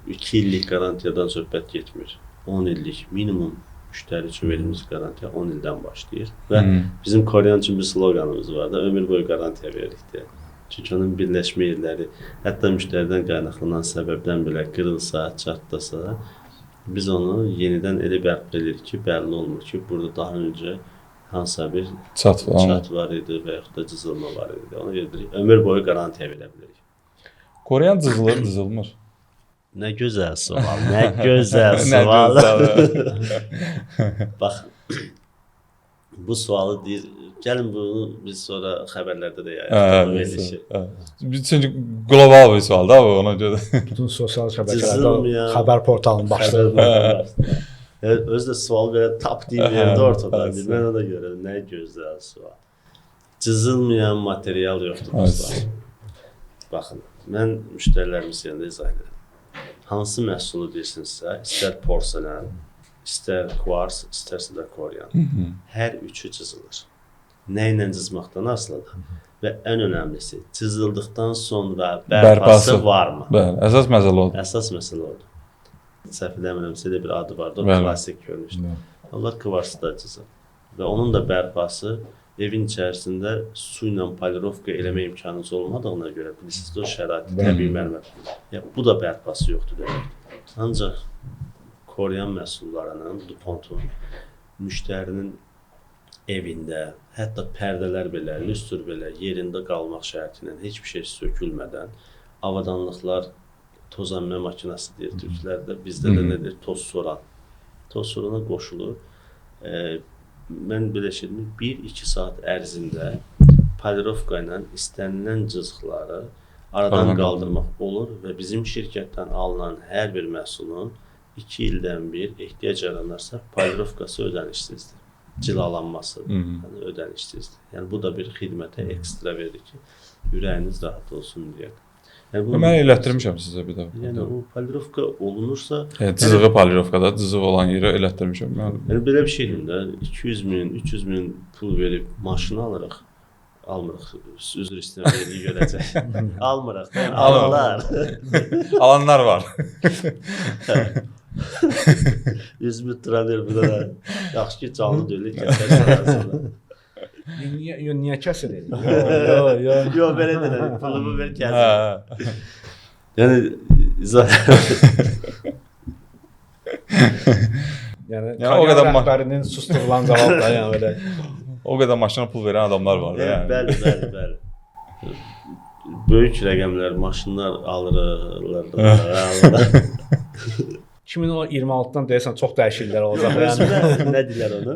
2 illik qarantiyadan söhbət getmir. 10 illik minimum müştəri üçün verilmiş qarantiya 10 ildən başlayır və bizim Koreyan üçün bir sloqanımız var da, ömür boyu qarantiya veririk deyə. Çünki onun birləşmə yerləri, hətta müştəridən qaynaqlanan səbəbdən belə qırılsa, çartlasa, biz onu yenidən elə bərpa edirik ki, bəlli olmur ki, burada daha öncə hansısa bir çat var idi və yaxud da cızılma var idi. Ona görə ömür boyu qarantiya verə bilərik. Koreyan cızılır, cızılmır. Nə gözəl sual, nə gözəl sual. Bax, bu sualı deyir, gəlin bunu biz sonra xəbərlərdə də yayırıq. Çünki qlobal bir sual da bu, ona görə. Bütün sosial şəbəkələrdə xəbər portalının başlarında. Özü də sual belə tap deyib yerdə ortadadır. Mən ona görə nə gözəl sual. Cızılmayan material yoxdur bu sual. Baxın, mən müştərilərimiz yanında izah edirəm. Hansı məhsulu deyirsinizsə, istər porselen, istər kvars, istərsə də Koreyan. Hər üçü cızılır. Nə ilə cızmaqdan asılıdır və ən önəmlisi, cızıldıqdan sonra bərpası varmı? Bəli, əsas məsələ odur. Əsas məsələ odur. Səhv eləmirəmsə də bir adı vardı, o klasik görünüşdür. Onlar kvarsı da cızır və onun da bərpası evin içərisində su ilə polirovka eləmə imkanınız olmadığına görə bilirsiniz, o şəraitdə təbii mərmər. Bu da bərpası yoxdur deməkdir. Ancaq Koreyan məhsullarının, DuPont'un müştərinin evində, hətta pərdələr belə, lüstr belə yerində qalmaq şərti ilə heç bir şey sökülmədən, avadanlıqlar, toz əmmə makinası deyir türklərdə, bizdə də nədir? Toz soran. Toz sorana qoşulur. Mən belə şeyimi 1-2 saat ərzində polirovka ilə istənilən cızıqları aradan qaldırmaq olur və bizim şirkətdən alınan hər bir məhsulun 2 ildən bir ehtiyac yaranarsa polirovkası ödənişsizdir. Cilalanması ödənişsizdir. Yəni bu da bir xidmətə ekstra verir ki, ürəyiniz rahat olsun deyə. Mən elətdirmişəm sizə bir də. Yəni o polirovka olunursa... Cızığı polirovkada, cızıq olan yerə elətdirmişəm. Yəni belə bir şeydir də, 200 min, 300 min pul verib maşını alırıq. Almırıq, üzr istəyirəm, görəcək. Almırıq, yəni alırlar. Alanlar var. 100 min traner bu da yaxşı ki, canlı döyülük kəsərsən arasında. Niyə kəsilir? Yox, belə deyil, pulumu ver kəsin. Yəni, izah yəni, Koreyan rəhbərinin susturulan cavab da, yəni belə. O qədər maşına pul verən adamlar var da, yəni. Bəli. Böyük rəqəmlər, maşınlar alırlar. 2026-dan deyəsən çox dəyişikliklər olacaq. Özümə nə deyirlər onu?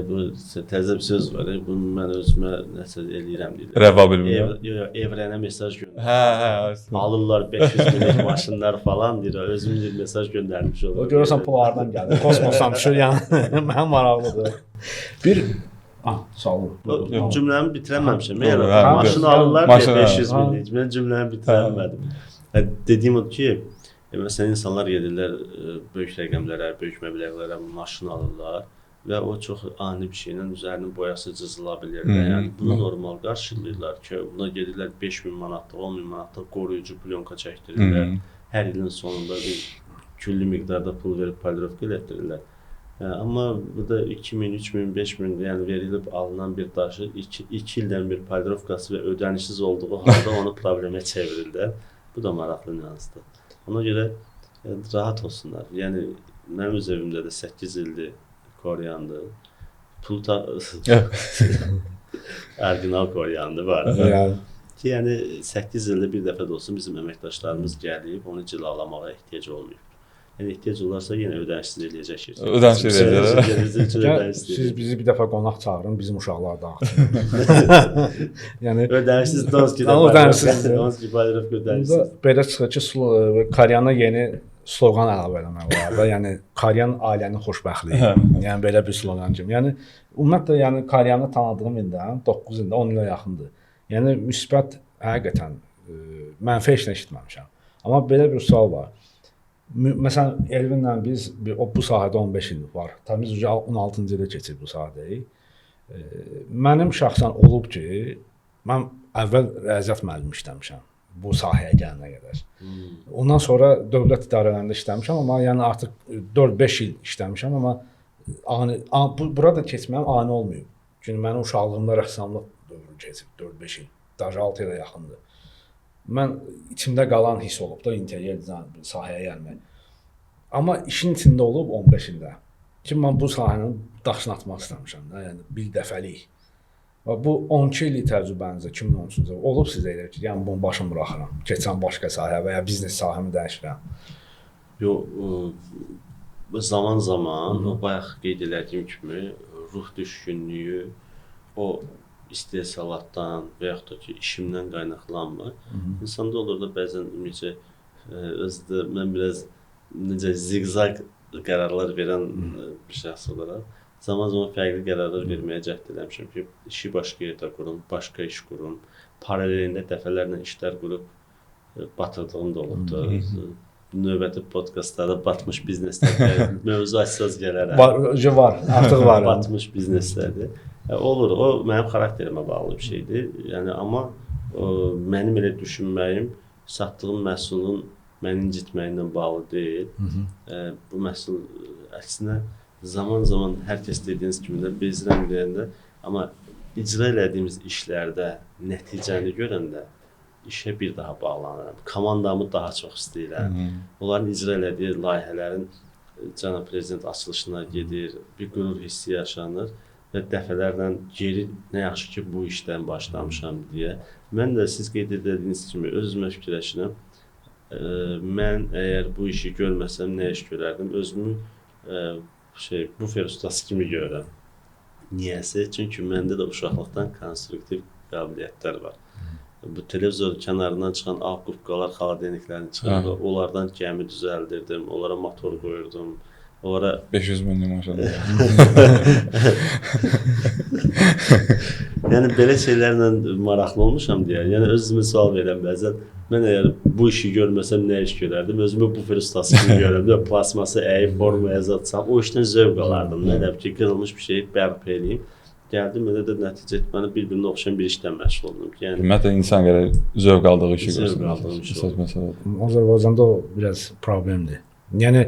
Bu təzə bir söz var. Bunu mən özümə nəsə eləyirəm deyirlər. Rəva bilmirəm. Evrənə mesaj göndərir. Alırlar 500 minlik maşınlar falan deyir. Özüm bir mesaj göndərmiş olur. O görürsən pullardan gəlir. Kosmosdan düşür yəni. Mən maraqlıdır. Bir sağ olun. Cümləmi bitirəməmişəm. Maşın alırlar 500 minlik. Mən cümləmi bitirəmədim. Dediyim odur ki, məsələn, insanlar gedirlər böyük rəqəmlərə, böyük məbləğlərə maşın alırlar və o çox ani bir şeylə üzərinin boyası cızıla bilir. Yəni, bunu normal qarşılayırlar ki, buna gedirlər 5.000 manatlıq, 10.000 manatlıq qoruyucu plyonka çəkdirirlər. Hər ilin sonunda bir külli miqdarda pul verib polirovka elətdirirlər. Amma burada 2.000, 3.000, 5.000 yəni verilib alınan bir daşı 2 ildən bir polirovkası və ödənişsiz olduğu halda onu problemə çevirirlər. Bu da maraqlı nüansdır. Ona görə rahat olsunlar. Yəni, mənim öz evimdə də 8 ildir Koreyandır. Pul orijinal Koreyandır var. Ki, yəni 8 ildə bir dəfə də olsun bizim əməkdaşlarımız gəlib, onu cilalamağa ehtiyac olmuyor. Yəni ehtiyac olarsa yenə ödənişsiz eləyəcək. Ödənişsiz eləyəcək. Siz bizi bir dəfə qonaq çağırın, bizim uşaqlar da axı. Yəni ödənişsiz Donski Bayraq ödənişsiz. Belə çıxır ki, Karyana yeni sloqan əlavə eləmək olar da. Yəni Karyan ailənin xoşbəxtliyi. Yəni belə bir sloqan kimi. Yəni ümumiyyətlə yəni Karyanı tanıdığım ildən 9 ildə 10 ilə yaxındır. Yəni müsbət həqiqətən mənfi heç nə eşitməmişəm. Amma belə bir sual var. Məsələn, Elvinlə biz bu sahədə 15 il var. Təmiz 16-cı ilə keçir bu sahədəyik. Mənim şəxsən olub ki, mən əvvəl riyaziyyat müəllimi işləmişəm bu sahəyə gələnə qədər. Ondan sonra dövlət idarələrində işləmişəm, amma yəni artıq 4-5 il işləmişəm, amma burada keçməyim ani olmayıb. Çünki mənim uşaqlığımda rəssamlıq dövrü keçib 4-5 il, daha 6 ilə yaxındır. Mən içimdə qalan hiss olub da interyer dizayn sahəyə gəlmək. Amma işin içində olub 15 ildə. Ki mən bu sahənin daşını atmaq istəmişəm də, yəni bir dəfəlik. Və bu 12 illik təcrübənizdə 2013-cü ildə olub sizə elə ki, yəni bunu başım buraxıram, keçən başqa sahəyə və ya biznes sahəmi dəyişirəm. Zaman-zaman o bayaq qeyd elədiyim kimi ruh düşkünlüyü, o istehsalatdan və yaxud da ki, işimdən qaynaqlanmır. İnsanda olur da bəzən özdə mən biraz ziqzaq qərarlar verən bir şəxs olaraq zaman-zaman fərqli qərarlar verməyə cəhd eləmişəm ki, işi başqa yerdə qurum, başqa iş qurum, paralelində dəfələrlə işlər qurub batırdığım da olubdur. Növbəti podkastlarda batmış bizneslər mövzu açsaz gələrəm. Var, artıq var. Batmış bizneslərdir. Olur, o mənim xarakterimə bağlı bir şeydir. Yəni amma mənim elə düşünməyim satdığım məhsulun məni incitməyindən bağlı deyil. Bu məhsul əksinə zaman-zaman hər kəs dediyiniz kimi də bezirəm deyəndə, amma icra elədiyimiz işlərdə nəticəni görəndə işə bir daha bağlanıram. Komandamı daha çox istəyirəm. Onların icra elədiyi layihələrin cənab prezident açılışına gedir, bir qürur hissi yaşanır. Və dəfələrlə geri nə yaxşı ki, bu işdən başlamışam deyə. Mən də siz qeyd edədiyiniz kimi özümə fikirləşirəm. Mən əgər bu işi görməsəm nə iş görərdim? Özümü bufer ustası kimi görürəm. Niyəsə? Çünki məndə də uşaqlıqdan konstruktiv qabiliyyətlər var. Bu televizor kənarından çıxan ağ qubqalar, xaladeniklərini çıxarıb, onlardan gəmi düzəldirdim, onlara motor qoyurdum. 500 minlik maşınlar. Yəni belə şeylərlə maraqlı olmuşam deyə. Yəni özümə sual verirəm bəzən. Mən əgər bu işi görməsəm nə iş görərdim? Özümü bufer ustası kimi görərdim. Plasması əyib formaya zatsam, o işdən zövq alardım. Nədir ki, qırılmış bir şeyi bərpa eləyim. Gəldim, elə də nəticə etməni bir-birinə oxşayan bir işdən məşğul oldum. Ümumiyyətlə insan gərək zövq aldığı işi görsün. Zövq aldığım işi oldu. Azərbaycanda o biraz problemdir. Yəni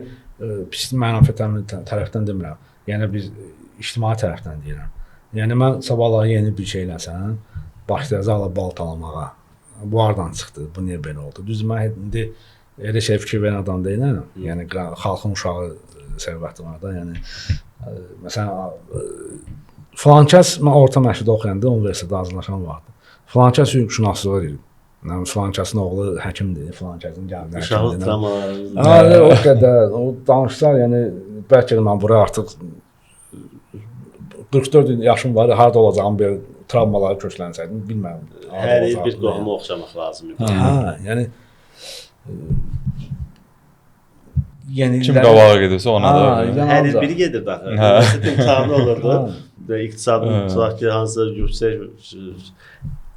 pis mənafə tərəfdən demirəm. Yəni biz ictimai tərəfdən deyirəm. Yəni mən sabahları yeni bir şey eləsəm, başlayacaqlar baltalamağa. Bu hardan çıxdı? Bu niyə belə oldu? Düzdür, mən indi elə şey fikir verən adam deyiləm. Yəni xalqın uşağı sərvəti var da. Yəni məsələn filankəs mən orta məktəbdə oxuyanda universitetdə hazırlaşan vardı. Filankəs hüquqşünaslıq edir. Filankəsin oğlu həkimdir, filankəsin gəldi. Uşaqlıq travmalarımız. O qədər, o danışlar, yəni bəlkə də mən bura artıq 44 yaşım var, harda olacağım belə travmaları köklənsəydim, bilmirəm. Hər il bir qohuma oxşamaq lazımdır. Yəni kim qabağa gedirsə ona da. Hər il biri gedir daxı. Üniversitet imtahanı olurdu. İqtisadın tutaq ki, hansısa yüksək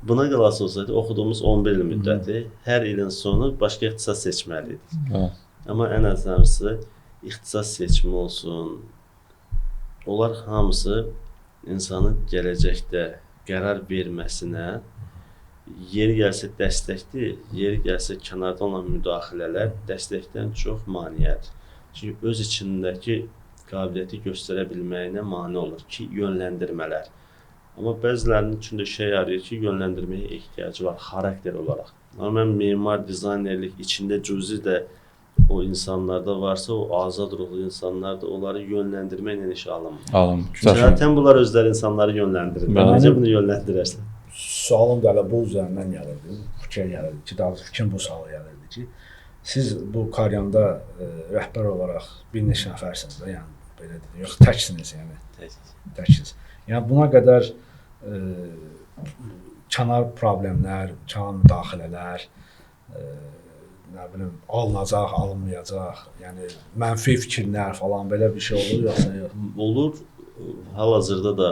buna qalası olsaydı, oxuduğumuz 11 il müddəti hər ilin sonu başqa ixtisas seçməli idik. Amma ən əsası ixtisas seçimi olsun. Onlar hamısı insanın gələcəkdə qərar verməsinə yeri gəlsə dəstəkdir, yeri gəlsə kənarda olan müdaxilələr dəstəkdən çox maneədir. Çünki öz içindəki qabiliyyəti göstərə bilməyinə mane olur ki, yönləndirmələr. Amma bəzilərinin üçün də şey arayır ki, yönləndirməyə ehtiyacı var, xarakter olaraq. Amma mən memar, dizaynerlik içində cüzi də o insanlarda varsa, o azad ruhlu insanlar da onları yönləndirməklə işə alınmır. Alınmır. Zaten bunlar özləri insanları yönləndirir. Necə bunu yönləndirərsən? sualım da elə bu üzərindən gəlirdi. Fikir gəlirdi ki, daha fikrim bu suala gəlirdi ki, siz bu Karyanda rəhbər olaraq bir neçə nəfərsiniz də, yəni belə deyək, yox təksiniz yəni. Təksiniz. Yəni buna qədər kənar problemlər, kənar müdaxilələr, nə bilim, alınacaq, alınmayacaq, yəni mənfi fikirlər falan belə bir şey olur yoxsa yox? Olur. Hal-hazırda da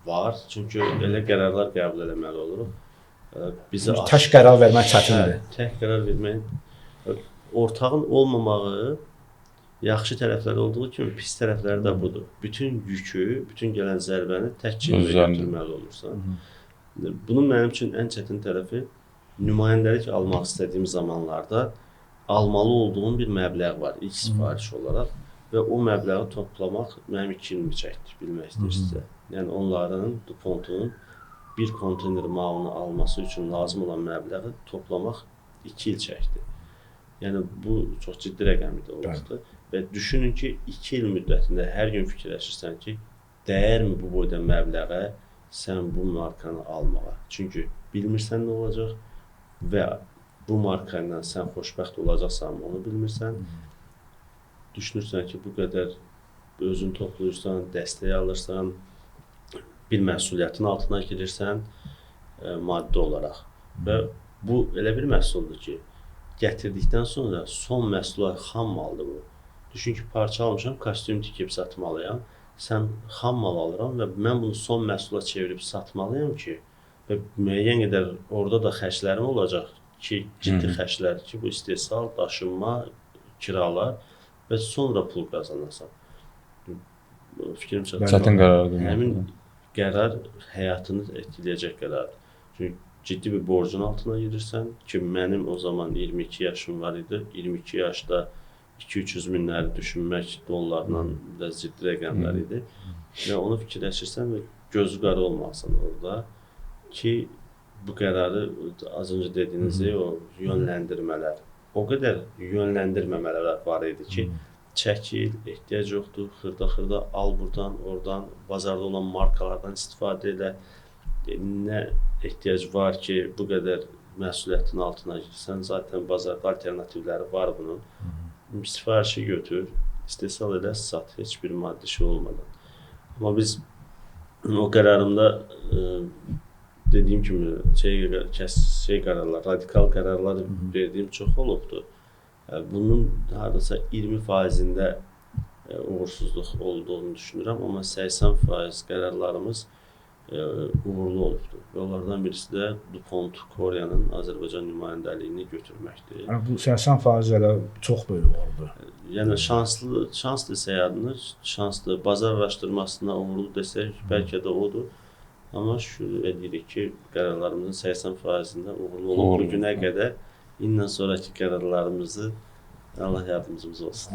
var. Çünki elə qərarlar qəbul etməli oluruq. Bizə tək qərar vermək çətindir. Tək qərar vermək ortağın olmamağı yaxşı tərəfləri olduğu kimi pis tərəfləri də budur. Bütün yükü, bütün gələn zərbəni tək çiynə götürməli olursan. Bunun mənim üçün ən çətin tərəfi nümayəndəlik almaq istədiyim zamanlarda almalı olduğum bir məbləğ var ilk sifariş olaraq və o məbləği toplamaq mənim 2 ilimi çəkdi, bilmək istəyirsinizsə. Yəni onların DuPont'un bir konteyner malını alması üçün lazım olan məbləği toplamaq 2 il çəkdi. Yəni bu çox ciddi rəqəm idi o vaxtı və düşünün ki, 2 il müddətində hər gün fikirləşirsən ki, dəyərmi bu boyda məbləğə sən bu markanı almağa? Çünki bilmirsən nə olacaq və bu marka ilə sən xoşbəxt olacaqsan, onu bilmirsən. Düşünürsən ki, bu qədər özün toplayırsan, dəstək alırsan, bir məsuliyyətin altına girirsən maddi olaraq. Və bu elə bir məhsuldur ki, gətirdikdən sonra son məhsula xam maldır bu. Düşün ki, parça almışam, kostyum tikib satmalıyam. Sən xam mal alıram və mən bunu son məhsula çevirib satmalıyam ki, və müəyyən qədər orada da xərclərim olacaq ki, ciddi xərclər ki, bu istehsal, daşınma, kiralar və sonra pul qazanasan. Fikrim çətin qərardır. Həmin qərar həyatını etkiləyəcək qərardır. Çünki ciddi bir borcun altına girirsən ki, mənim o zaman 22 yaşım var idi. 22 yaşda 200-300 minləri düşünmək dollarla da ciddi rəqəmlər idi. Və onu fikirləşirsən və gözü qara olmalısan orada ki, bu qərarı az öncə dediyiniz o yönləndirmələr, o qədər yönləndirməmələr var idi ki, çəkil, ehtiyac yoxdur, xırda-xırda al buradan, oradan, bazarda olan markalardan istifadə elə. Nə ehtiyac var ki, bu qədər məsuliyyətin altına girsən, zaten bazarda alternativləri var bunun. Sifarişi götür, istehsal elə, sat, heç bir maddi şey olmadan. Amma biz o qərarımda dediyim kimi şey qərarlar, radikal qərarlar verdiyim çox olubdur. Bunun hardasa 20%-də uğursuzluq olduğunu düşünürəm, amma 80% qərarlarımız uğurlu olubdur. Və onlardan birisi də DuPont Koreyanın Azərbaycan nümayəndəliyini götürməkdir. Bu 80% elə çox böyük oldu. Yəni şans desək adını, şanslı, bazar araşdırmasına uğurlu desək, bəlkə də odur. Amma şükür edirik ki, qərarlarımızın 80%-də uğurlu olub. Bu günə qədər, indən sonraki qərarlarımızı Allah yardımcımız olsun.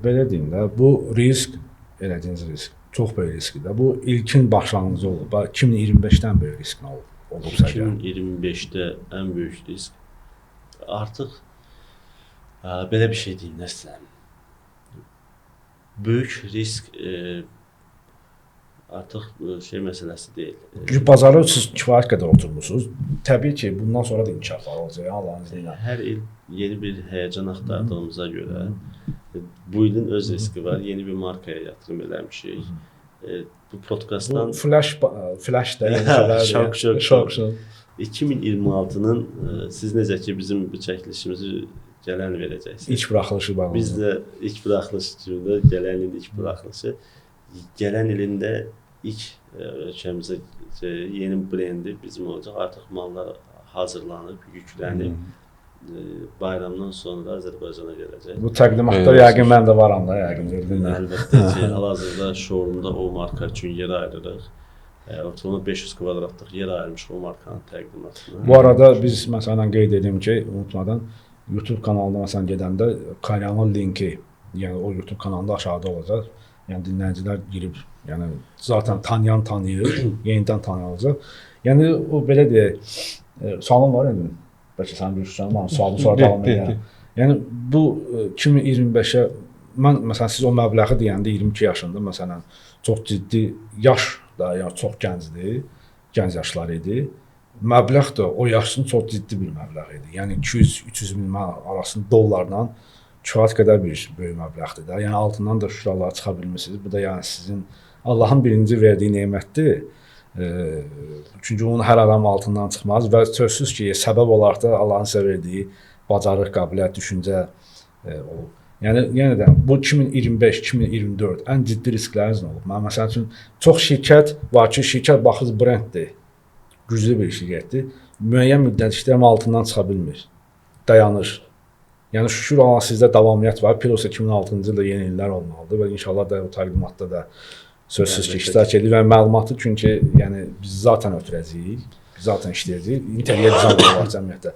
Belə deyim də, bu risk, elədiyiniz risk, çox böyük riskdir. Bu ilkin başlanğıcı olub. 2025-dən böyük risk olub səncə? 2025-də ən böyük risk. Artıq belə bir şey deyim, nəsə. Böyük risk artıq şey məsələsi deyil. Bazarda siz kifayət qədər oturmusunuz. Təbii ki, bundan sonra da inkişaflar olacaq, Allahın izni ilə. Hər il yeni bir həyəcan axtardığımıza görə bu ilin öz riski var. Yeni bir markaya yatırım eləmişik. Bu podkastdan flash da yeni xəbərdir. Şok. 2026-nın siz necə ki bizim bu çəkilişimizi gələn verəcəksiniz. İlk buraxılışı bağlı. Biz də ilk buraxılış kimi də gələn ilin ilk buraxılışı. Gələn ilində ilk ölkəmizə yeni brendi bizim olacaq. Artıq mallar hazırlanıb, yüklənib. Bayramdan sonra Azərbaycana gələcək. Bu təqdimatlar yəqin mən də varam da, yəqin gördüm. Əlbəttə ki, hal-hazırda showroomda o marka üçün yer ayırırıq. Ortalama 500 kvadratlıq yer ayırmışıq o markanın təqdimatına. Bu arada biz məsələn qeyd edim ki, unutmadan YouTube kanalına məsələn gedəndə Karyanın linki, yəni o YouTube kanalında aşağıda olacaq. Yəni dinləyicilər girib, yəni zaten tanıyan tanıyır, yenidən tanıyacaq. Yəni o belə deyək, sualım var indi. Bəlkə sən bilirsən, amma sualı sonra davam edirəm. Yəni bu 2025-ə mən məsələn siz o məbləği deyəndə 22 yaşında məsələn çox ciddi yaş da, yəni çox gəncdir gənc yaşları idi. Məbləğ də o yaşın çox ciddi bir məbləğ idi. Yəni 200-300 min arasında dollardan kifayət qədər bir böyük məbləğdir də. Yəni altından da şuralara çıxa bilmirsiniz. Bu da yəni sizin Allahın birinci verdiyi nemətdir. Çünki onun hər adam altından çıxmaz və sözsüz ki, səbəb olaraq da Allahın sizə verdiyi bacarıq, qabiliyyət, düşüncə olub. Yəni yenə də bu 2025-2024 ən ciddi riskləriniz nə olub? Mən məsəl üçün çox şirkət var ki, şirkət baxır brenddir. Güclü bir şirkətdir. Müəyyən müddət işləyir, amma altından çıxa bilmir. Dayanır. Yəni şükür Allah sizdə davamiyyət var. Pilosa 2006-cı ildə yeni illər olmalıdır və inşallah da o təqdimatda da sözsüz ki, iştirak edir və məlumatı çünki yəni biz zaten ötürəcəyik, biz zaten işləyəcəyik. İnteriyer dizayn var cəmiyyətdə.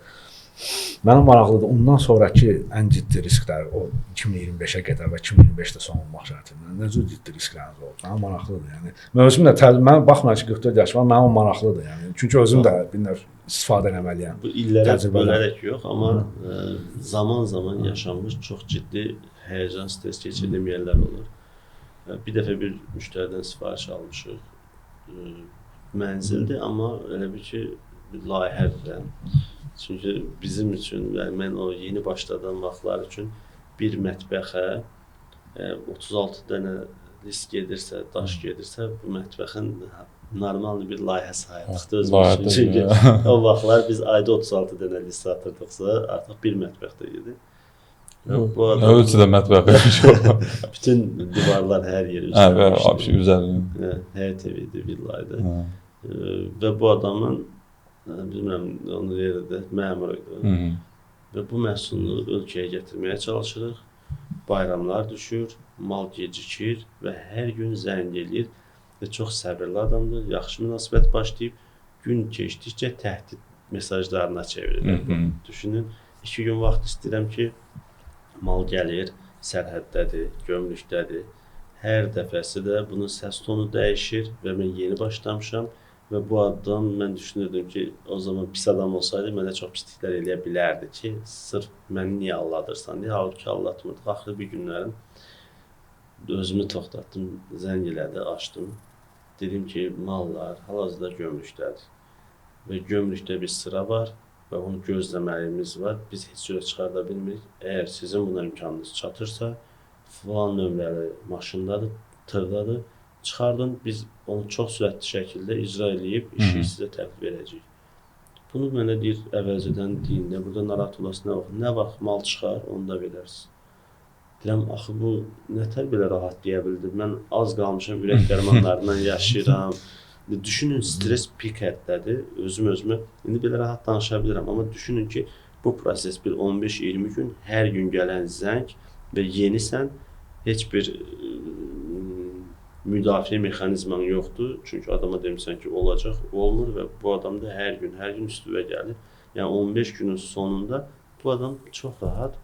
Mənə maraqlıdır. Ondan sonraki ən ciddi risklər o 2025-ə qədər və 2025-də son olmaq şərtilə nə cür ciddi riskləriniz olub? Mənə maraqlıdır. Yəni mən özüm də mən baxmayaraq ki 44 yaşım var, mənə maraqlıdır. Yəni çünki özüm də bir növ istifadə etməliyəm. Bu illərə bölərək yox, amma zaman-zaman yaşanmış çox ciddi həyəcan, stres keçirdiyim yerlər olur. Bir dəfə bir müştəridən sifariş almışıq. Mənzildir, amma elə bir ki bir layihədir. Çünki bizim üçün, yəni mən o yeni başladan vaxtlar üçün bir mətbəxə 36 dənə list gedirsə, daş gedirsə, bu mətbəxin normal bir layihə sayılırdı özümüz üçün. Çünki o vaxtlar biz ayda 36 dənə list satırdıqsa, artıq bir mətbəxdə idi. Ölçüdə mətbəxə bütün divarlar hər yeri üzərində. Həyət evidir, villaydı. Və bu adamın bilmirəm, onun yeri də məmur idi. Və bu məhsulu ölkəyə gətirməyə çalışırıq. Bayramlar düşür, mal gecikir və hər gün zəng eləyir və çox səbirli adamdır, yaxşı münasibət başlayıb, gün keçdikcə təhdid mesajlarına çevirir. Düşünün, 2 gün vaxt istəyirəm ki, mal gəlir, sərhəddədir, gömrükdədir. Hər dəfəsi də bunun səs tonu dəyişir və mən yeni başlamışam. Və bu adam, mən düşünürdüm ki, o zaman pis adam olsaydı, mənə çox pisliklər eləyə bilərdi ki, sırf məni niyə alladırsan deyə, halbuki aldatmırdı. Axırı bir günlərim özümü toxtatdım, zəng elədi, açdım. Dedim ki, mallar hal-hazırda gömrükdədir. Və gömrükdə bir sıra var və onu gözləməliyimiz var. Biz heç cürə çıxarda bilmirik. Əgər sizin buna imkanınız çatırsa, falan nömrəli maşındadır, tırdadır. Çıxardın, biz onu çox sürətli şəkildə icra edib işi sizə təhvil verəcəyik. Bunu mənə deyir, əvvəlcədən deyin, burada narahat olasın, nə vaxt mal çıxar, onu da verərsiniz. Deyirəm, axı bu nətər belə rahat deyə bildim, mən az qalmışam, ürək dərmanlarından yaşayıram. Düşünün, stres pik həddədir, özümə, indi belə rahat danışa bilirəm, amma düşünün ki, bu proses bir 15-20 gün, hər gün gələn zəng və yenisən, heç bir müdafiə mexanizmanı yoxdur. Çünki adama demişsən ki, olacaq, olmur və bu adam da hər gün üstüvə gəlir. Yəni 15 günün sonunda bu adam çox rahat,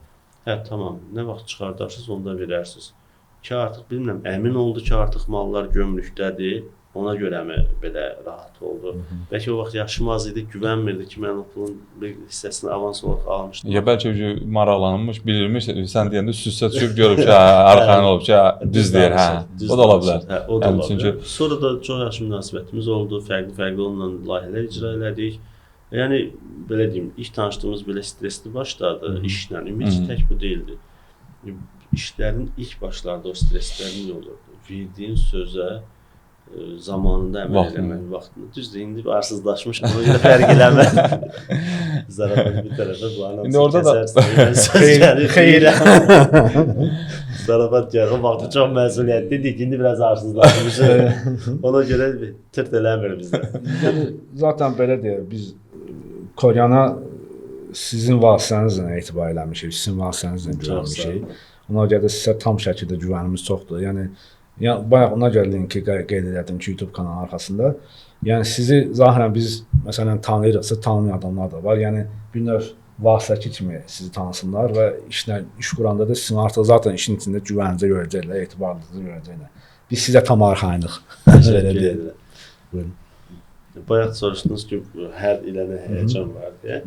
tamam, nə vaxt çıxardarsınız, onu da verərsiniz. Ki artıq bilmirəm, əmin oldu ki, artıq mallar gömrükdədir, ona görə mi belə rahat oldu? Bəlkə o vaxt yaşım az idi, güvənmirdi ki, mən o pulun bir hissəsini avans olaraq almışdım. Ya bəlkə maraqlanmış, bilirmiş, sən deyəndə üst-üstə düşüb görüb ki, arxayın olub ki, düz deyir, o da ola bilər. O da ola bilər. Sonra da çox yaxşı münasibətimiz oldu, fərqli onunla layihələr icra elədik. Yəni, belə deyim, ilk tanışdığımız belə stresli başladı işlə, ümumiyyətlə tək bu deyildi. İşlərin ilk başlarda o streslərin olurdu. Verdiyin sözə zamanında əməl eləmək vaxtında. Düzdür, indi arsızlaşmış, bunu ilə fərq eləmək. Zarafat bir tərəfə, bu anamsı kəsərsən, xeyrə. Zarafat gəlir, o vaxtı çox məsuliyyətlidir, indi biraz arsızlaşmışıq. Ona görə tırt eləmir bizdə. Zaten belə deyək, biz Koryana sizin vasitənizlə etibar eləmişik, sizin vasitənizlə güvənmişik. Ona görə də sizə tam şəkildə güvənimiz çoxdur. Yəni bayaq ona görə linki qeyd edirdim ki, YouTube kanalı arxasında. Yəni sizi zahirən biz məsələn tanıyırıqsa, tanımayan adamlar da var. Yəni bir növ vasitəçi kimi sizi tanısınlar və iş quranda da sizin artıq zaten işin içində güvəncə görəcəklər, etibarlılığı görəcəklər. Biz sizə tam arxayınıq. Belə deyil. Buyurun. Bayaq soruşdunuz ki, hər ilənə həyəcan var deyə.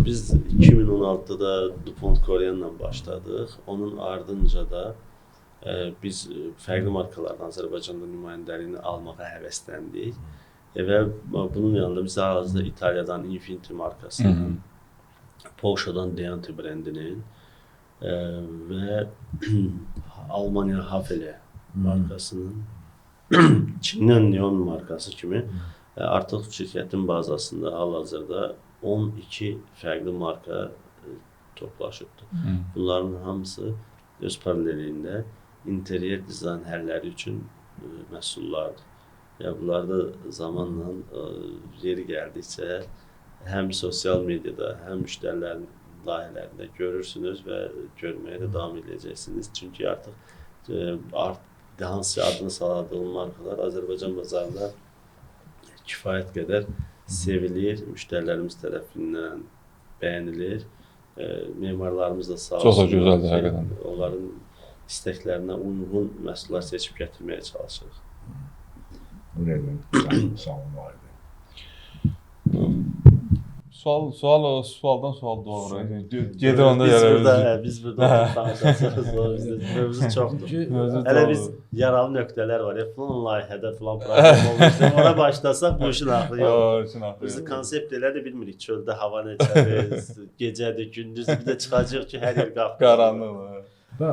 Biz 2016-da DuPont Koreanla başladıq. Onun ardınca da biz fərqli markalardan Azərbaycanda nümayəndəliyini almağa həvəsləndik. Və bunun yanında biz hal-hazırda İtaliyadan Infiniti markasının, Polşadan Deante brendinin və Almanya Hafele markasının, Çindən Neon markası kimi artıq şirkətin bazasında hal-hazırda 12 fərqli marka toplaşıbdır. Bunların hamısı öz paralelində interyer dizayn həlləri üçün məhsullardır. Bunlarda zamanla yeri gəldikcə həm sosial mediada, həm müştərilərin layihələrində görürsünüz və görməyə də davam edəcəksiniz. Çünki artıq hansı adını saladığım markalar Azərbaycan bazarında kifayət qədər sevilir, müştərilərimiz tərəfindən bəyənilir. Memarlarımız da sağ olsun. Çox gözəldir həqiqətən. Onların istəklərinə uyğun məhsullar seçib gətirməyə çalışırıq. Sağ olun, var idi. Sualdan sual doğru. Gedir onda yerə. Biz burada danışacağıq. Mövzu çoxdur. Hələ biz yaralı nöqtələr var. Falan layihədə, falan proqram olmuşdur. Ona başlasaq bu işin axırı yox. Biz konsept elə də bilmirik. Çöldə hava necədir, gecədir, gündüzdür. Bir də çıxacaq ki, hər yer qaranlıq. Və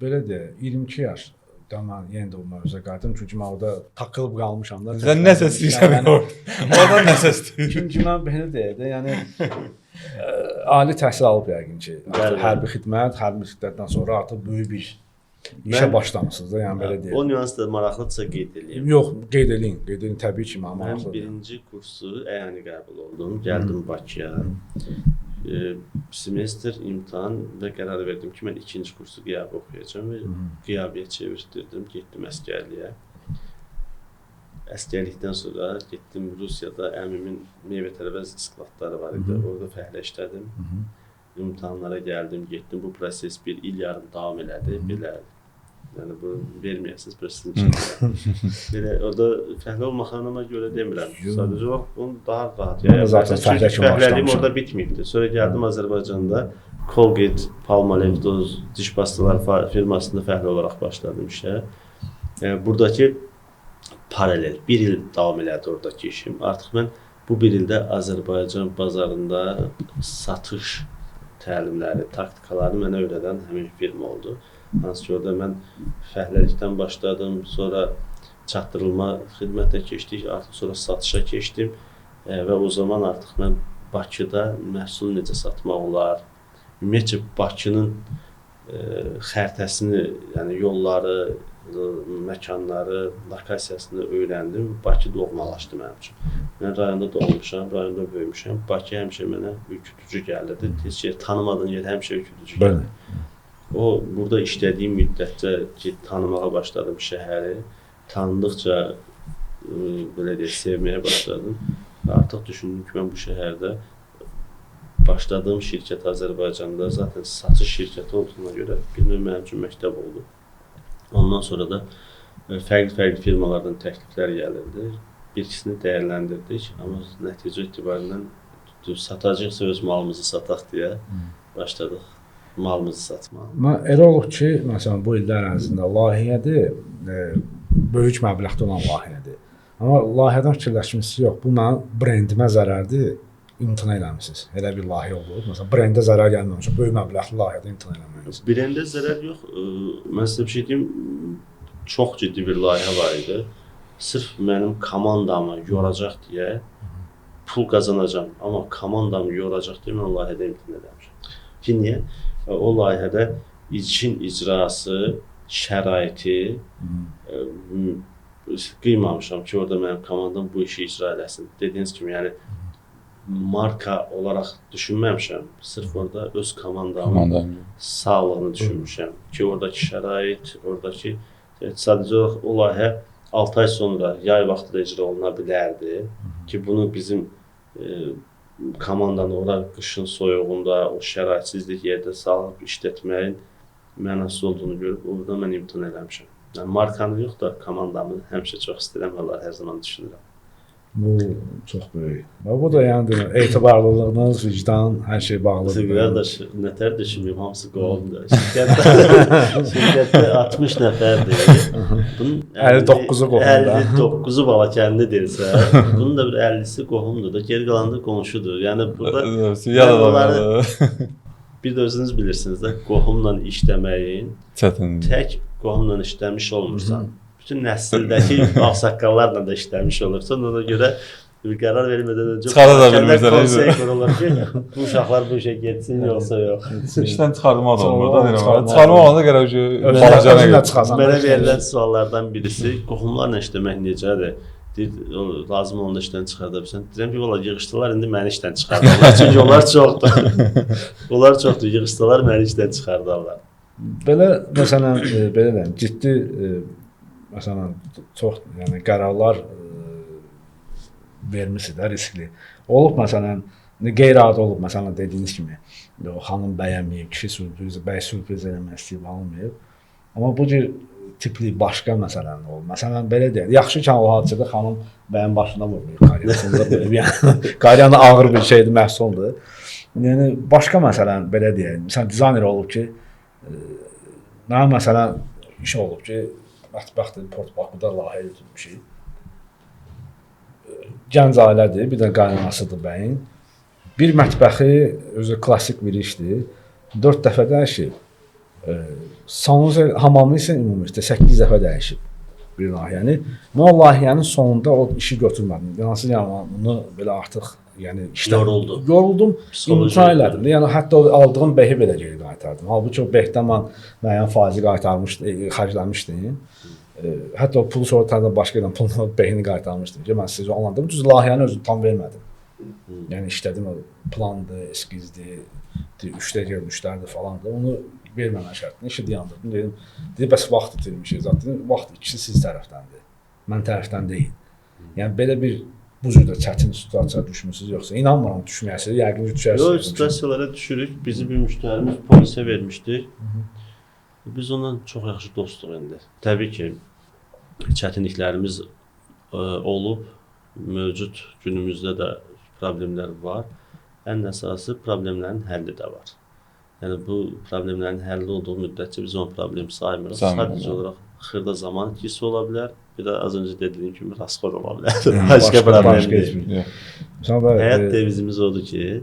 belə deyək, 22 yaş mən yenə də o mövzuya qayıtdım. Çünki mən orada takılıb qalmışam da. Sən nəsə istəyirsən oradan nəsə istəyirsən. Çünki mən belə deyək də, yəni ali təhsil alıb yəqin ki, hərbi xidmət, hərbi müddətdən sonra artıq böyük bir işə başlamısınız da, yəni belə deyək. O nüans da maraqlıdırsa qeyd edeyim. Yox, qeyd edin təbii ki, mən maraqlıdır. Mən birinci kursu əyani qəbul oldum, gəldim Bakıya. Semestr imtahan və qərar verdim ki, mən ikinci kursu qiyabi oxuyacağam və qiyabiyə çevirdirdim, getdim əskərliyə. Əskərlikdən sonra getdim Rusiyada, əmimin meyvə tərəvəz isklatları var idi, orada fəhlə işlədim. İmtahanlara gəldim, getdim, bu proses bir il yarım davam elədi, belə. Yəni, bunu verməyəsiniz, bu sizin üçün. Belə, orada fəhlə olmaqlarına görə demirəm. Sadəcə olaraq bunu daha rahat yayarım. Çünki fəhləliyim orada bitməyibdir. Sonra gəldim Azərbaycanda Colgate, Palmolive, diş pastaları firmasında fəhlə olaraq başladım işə. Buradakı paralel, bir il davam elədi oradakı işim. Artıq mən bu bir ildə Azərbaycan bazarında satış təlimləri, taktikaları mənə öyrədən həmin firma oldu. Hansı ki, orada mən fəhləlikdən başladım, sonra çatdırılma xidmətə keçdik, artıq sonra satışa keçdim və o zaman artıq mən Bakıda məhsul necə satmaq olar, ümumiyyətcə Bakının xəritəsini, yəni yolları, məkanları, lokasiyasını öyrəndim, Bakı doğmalaşdı mənim üçün. Mən rayonda doğmuşam, rayonda böyümüşəm, Bakı həmişə mənə ürkütücü gəlirdi, heç yer, tanımadığın yer həmişə ürkütücü gəlirdi. O, burada işlədiyim müddətcə ki, tanımağa başladım şəhəri, tanıdıqca, belə deyək, sevməyə başladım. Artıq düşündüm ki, mən bu şəhərdə başladığım şirkət Azərbaycanda zaten satış şirkəti olduğuna görə bir növ mənim üçün məktəb oldu. Ondan sonra da fərqli firmalardan təkliflər gəlirdi. Bir ikisini dəyərləndirdik, amma nəticə etibarindən satacaqsa öz malımızı sataq deyə başladıq. Malımızı satmalı. Elə olub ki, məsələn, bu illər ərzində layihədir, böyük məbləğdə olan layihədir. Amma layihədən fikirləşmişsiniz, yox, bu mənim brendimə zərərdir, imtina eləmişsiniz. Elə bir layihə olub. Məsələn, brendə zərər gəlməmiş, böyük məbləğli layihədə imtina eləməlisiniz. Brendə zərər yox. Mən sizə bir şey deyim, çox ciddi bir layihə var idi. Sırf mənim komandamı yoracaq deyə pul qazanacam, amma komandamı yoracaq deyə mən layihədə imtina eləmişəm. Ki, niyə? O layihədə işin icrası, şəraiti qıymamışam ki, orada mənim komandam bu işi icra eləsin. Dediyiniz kimi, yəni marka olaraq düşünməmişəm. Sırf orada öz komandamın sağlığını düşünmüşəm ki, oradakı şərait, oradakı sadəcə olaraq o layihə 6 ay sonra yay vaxtında icra oluna bilərdi ki, bunu bizim komandanı ora qışın soyuğunda, o şəraitsizlik yerdə salıb işlətməyin mənasız olduğunu görüb, orada mən imtina eləmişəm. Yəni, markanı yox da komandamı həmişə çox istəyirəm, onlar hər zaman düşünürəm. Bu çox böyük. Və bu da yəni etibarlılığınız, vicdan, hər şey bağlıdır. Qardaş, nətər düşünməyim, hamısı qohumdur. Şirkətdə 60 nəfərdir. Bunun 59'u qohumdur. 59'u Balakənlidirsə, bunun da bir 50'si qohumdur da, geri qalanı da qonşudur. Yəni burada bir də özünüz bilirsiniz də, qohumla işləməyin çətin. tək qohumla işləmiş olmursan, bütün nəsildəki ağsaqqallarla da işləmiş olursan, ona görə bir qərar vermədən öncə Çıxara da bilmirsən, konsey qurulur ki, bu uşaqlar bu işə getsin, yoxsa yox. İşdən çıxarma da olmur da Çıxarma. deyirəm. Çıxarma olanda gərək ki, balacana Özünə gəl. çıxasan. Mənə verilən suallardan birisi, qohumlarla işləmək necədir? Deyir, lazım olanda işdən çıxarda bilsən. Deyirəm ki, valla yığışdılar, indi məni işdən çıxardarlar. Çünki onlar çoxdur. Onlar çoxdur, yığışdılar, məni işdən çıxardarlar. Belə məsələn belə deyim, ciddi məsələn çox yəni qərarlar vermisiniz də riskli. Olub məsələn qeyri-adi olub məsələn dediyiniz kimi. O xanım bəyənməyib, kişi sürpriz, bəy sürpriz eləmək istəyib almayıb. Amma bu cür tipli başqa məsələn olub. Məsələn belə deyək, yaxşı ki o hadisədə xanım bəyin başına vurmayıb, qaryasında vurub. Yəni qaryanın ağır bir şeydir, məhsuldur. Yəni başqa məsələn belə deyək, məsələn dizayner olub ki, mənim məsələn iş olub ki, mətbəxdə Port Bakıda layihə etmişik. Gənc ailədir, bir də qaynanasıdır bəyin. Bir mətbəxi özü klassik bir işdir. 4 dəfə dəyişib. Sanuzel hamamı isə ümumilikdə 8 dəfə dəyişib bir layihəni. Mən o layihənin sonunda o işi götürmədim. Hansı yəni bunu belə artıq yəni işdən yoruldum, imtina elədim. Yəni hətta aldığım behi belə geri qaytardım. Halbuki o behdən mən müəyyən faizi xərcləmişdim. Hətta o pulu sonra tərəfdən başqa yerdən pulunu behini qaytarmışdım ki, mən sizə anladım. Düz layihəni özüm tam vermədim. Yəni işlədim, plandır, eskizdir, 3D görünüşlərdir falandır. Onu verməmə şərtini işi dayandırdım. Dedim, bəs vaxt itirmişik zaten. Vaxt ikisi siz tərəfdəndir. Mən tərəfdən deyil. Yəni belə bir bu cür də çətin situasiyaya düşmüsünüz yoxsa inanmıram düşməyəsiniz, yəqin ki düşərsiniz. Yox, situasiyalara düşürük. Bizi bir müştərimiz polisə vermişdi. Biz ondan çox yaxşı dostuq indi. Təbii ki, çətinliklərimiz olub, mövcud günümüzdə də problemlər var. Ən əsası problemlərin həlli də var. Yəni bu problemlərin həlli olduğu müddətcə biz onu problem saymırıq. Sadəcə olaraq xırda zaman itkisi ola bilər. Bir də az öncə dediyim kimi rasxod ola bilər. Başqa problem deyil. Həyat devizimiz odur ki,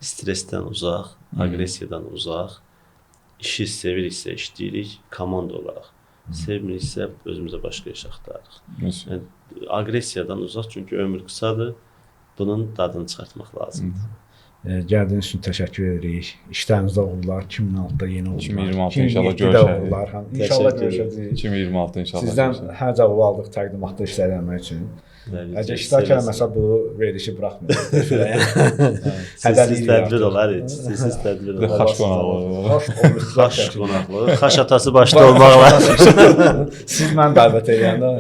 stressdən uzaq, aqressiyadan uzaq, işi seviriksə işləyirik, komanda olaraq. Sevmiriksə özümüzə başqa iş axtarırıq. Yəni, aqressiyadan uzaq, çünki ömür qısadır. Bunun dadını çıxartmaq lazımdır. Gəldiyiniz üçün təşəkkür edirik. İşlərinizdə uğurlar, 2026-da yeni uğurlar. 2026 inşallah görüşəcəyik. İnşallah görüşəcəyik. 2026 inşallah. Sizdən hər cavabı aldıq təqdimatda işlər eləmək üçün. Əgər iştirak eləməsə bu verilişi buraxmayacaq. Sizsiz tədbir olar, sizsiz tədbir olar. Xaş qonaqlığı. Xaş qonaqlığı. Xaş atası başda olmaqla. Siz mən dəvət edəndə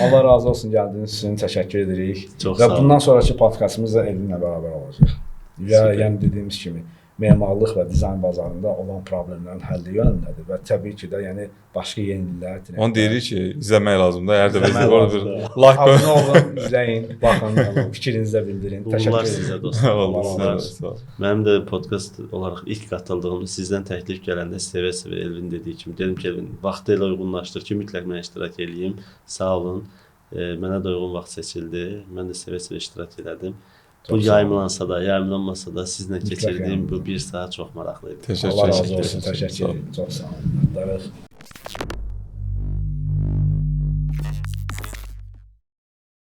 Allah razı olsun gəldiyiniz üçün təşəkkür edirik. Və bundan sonraki podkastımız da Elvinlə bərabər olacaq. Və yəni dediyimiz kimi memarlıq və dizayn bazarında olan problemlərin həlli yönündədir və təbii ki də yəni başqa yeniliklər. Onu deyirik ki, izləmək lazımdır. Hər dəfə orada bir like olun, izləyin, baxın, fikrinizi də bildirin. Uğurlar sizə dostlar. Sağ ol. Mənim də podkast olaraq ilk qatıldığım sizdən təklif gələndə sevə-sevə Elvin dediyi kimi dedim ki, Elvin vaxtı ilə uyğunlaşdır ki, mütləq mən iştirak eləyim. Sağ olun. Mənə də uyğun vaxt seçildi. Mən də sevə-sevə iştirak elədim. Bu yayımlansa da, yayımlanmasa da sizlə keçirdiyim bu bir saat çox maraqlı idi. Təşəkkür Allah razı olsun, təşəkkür ederim. Çox sağ olun.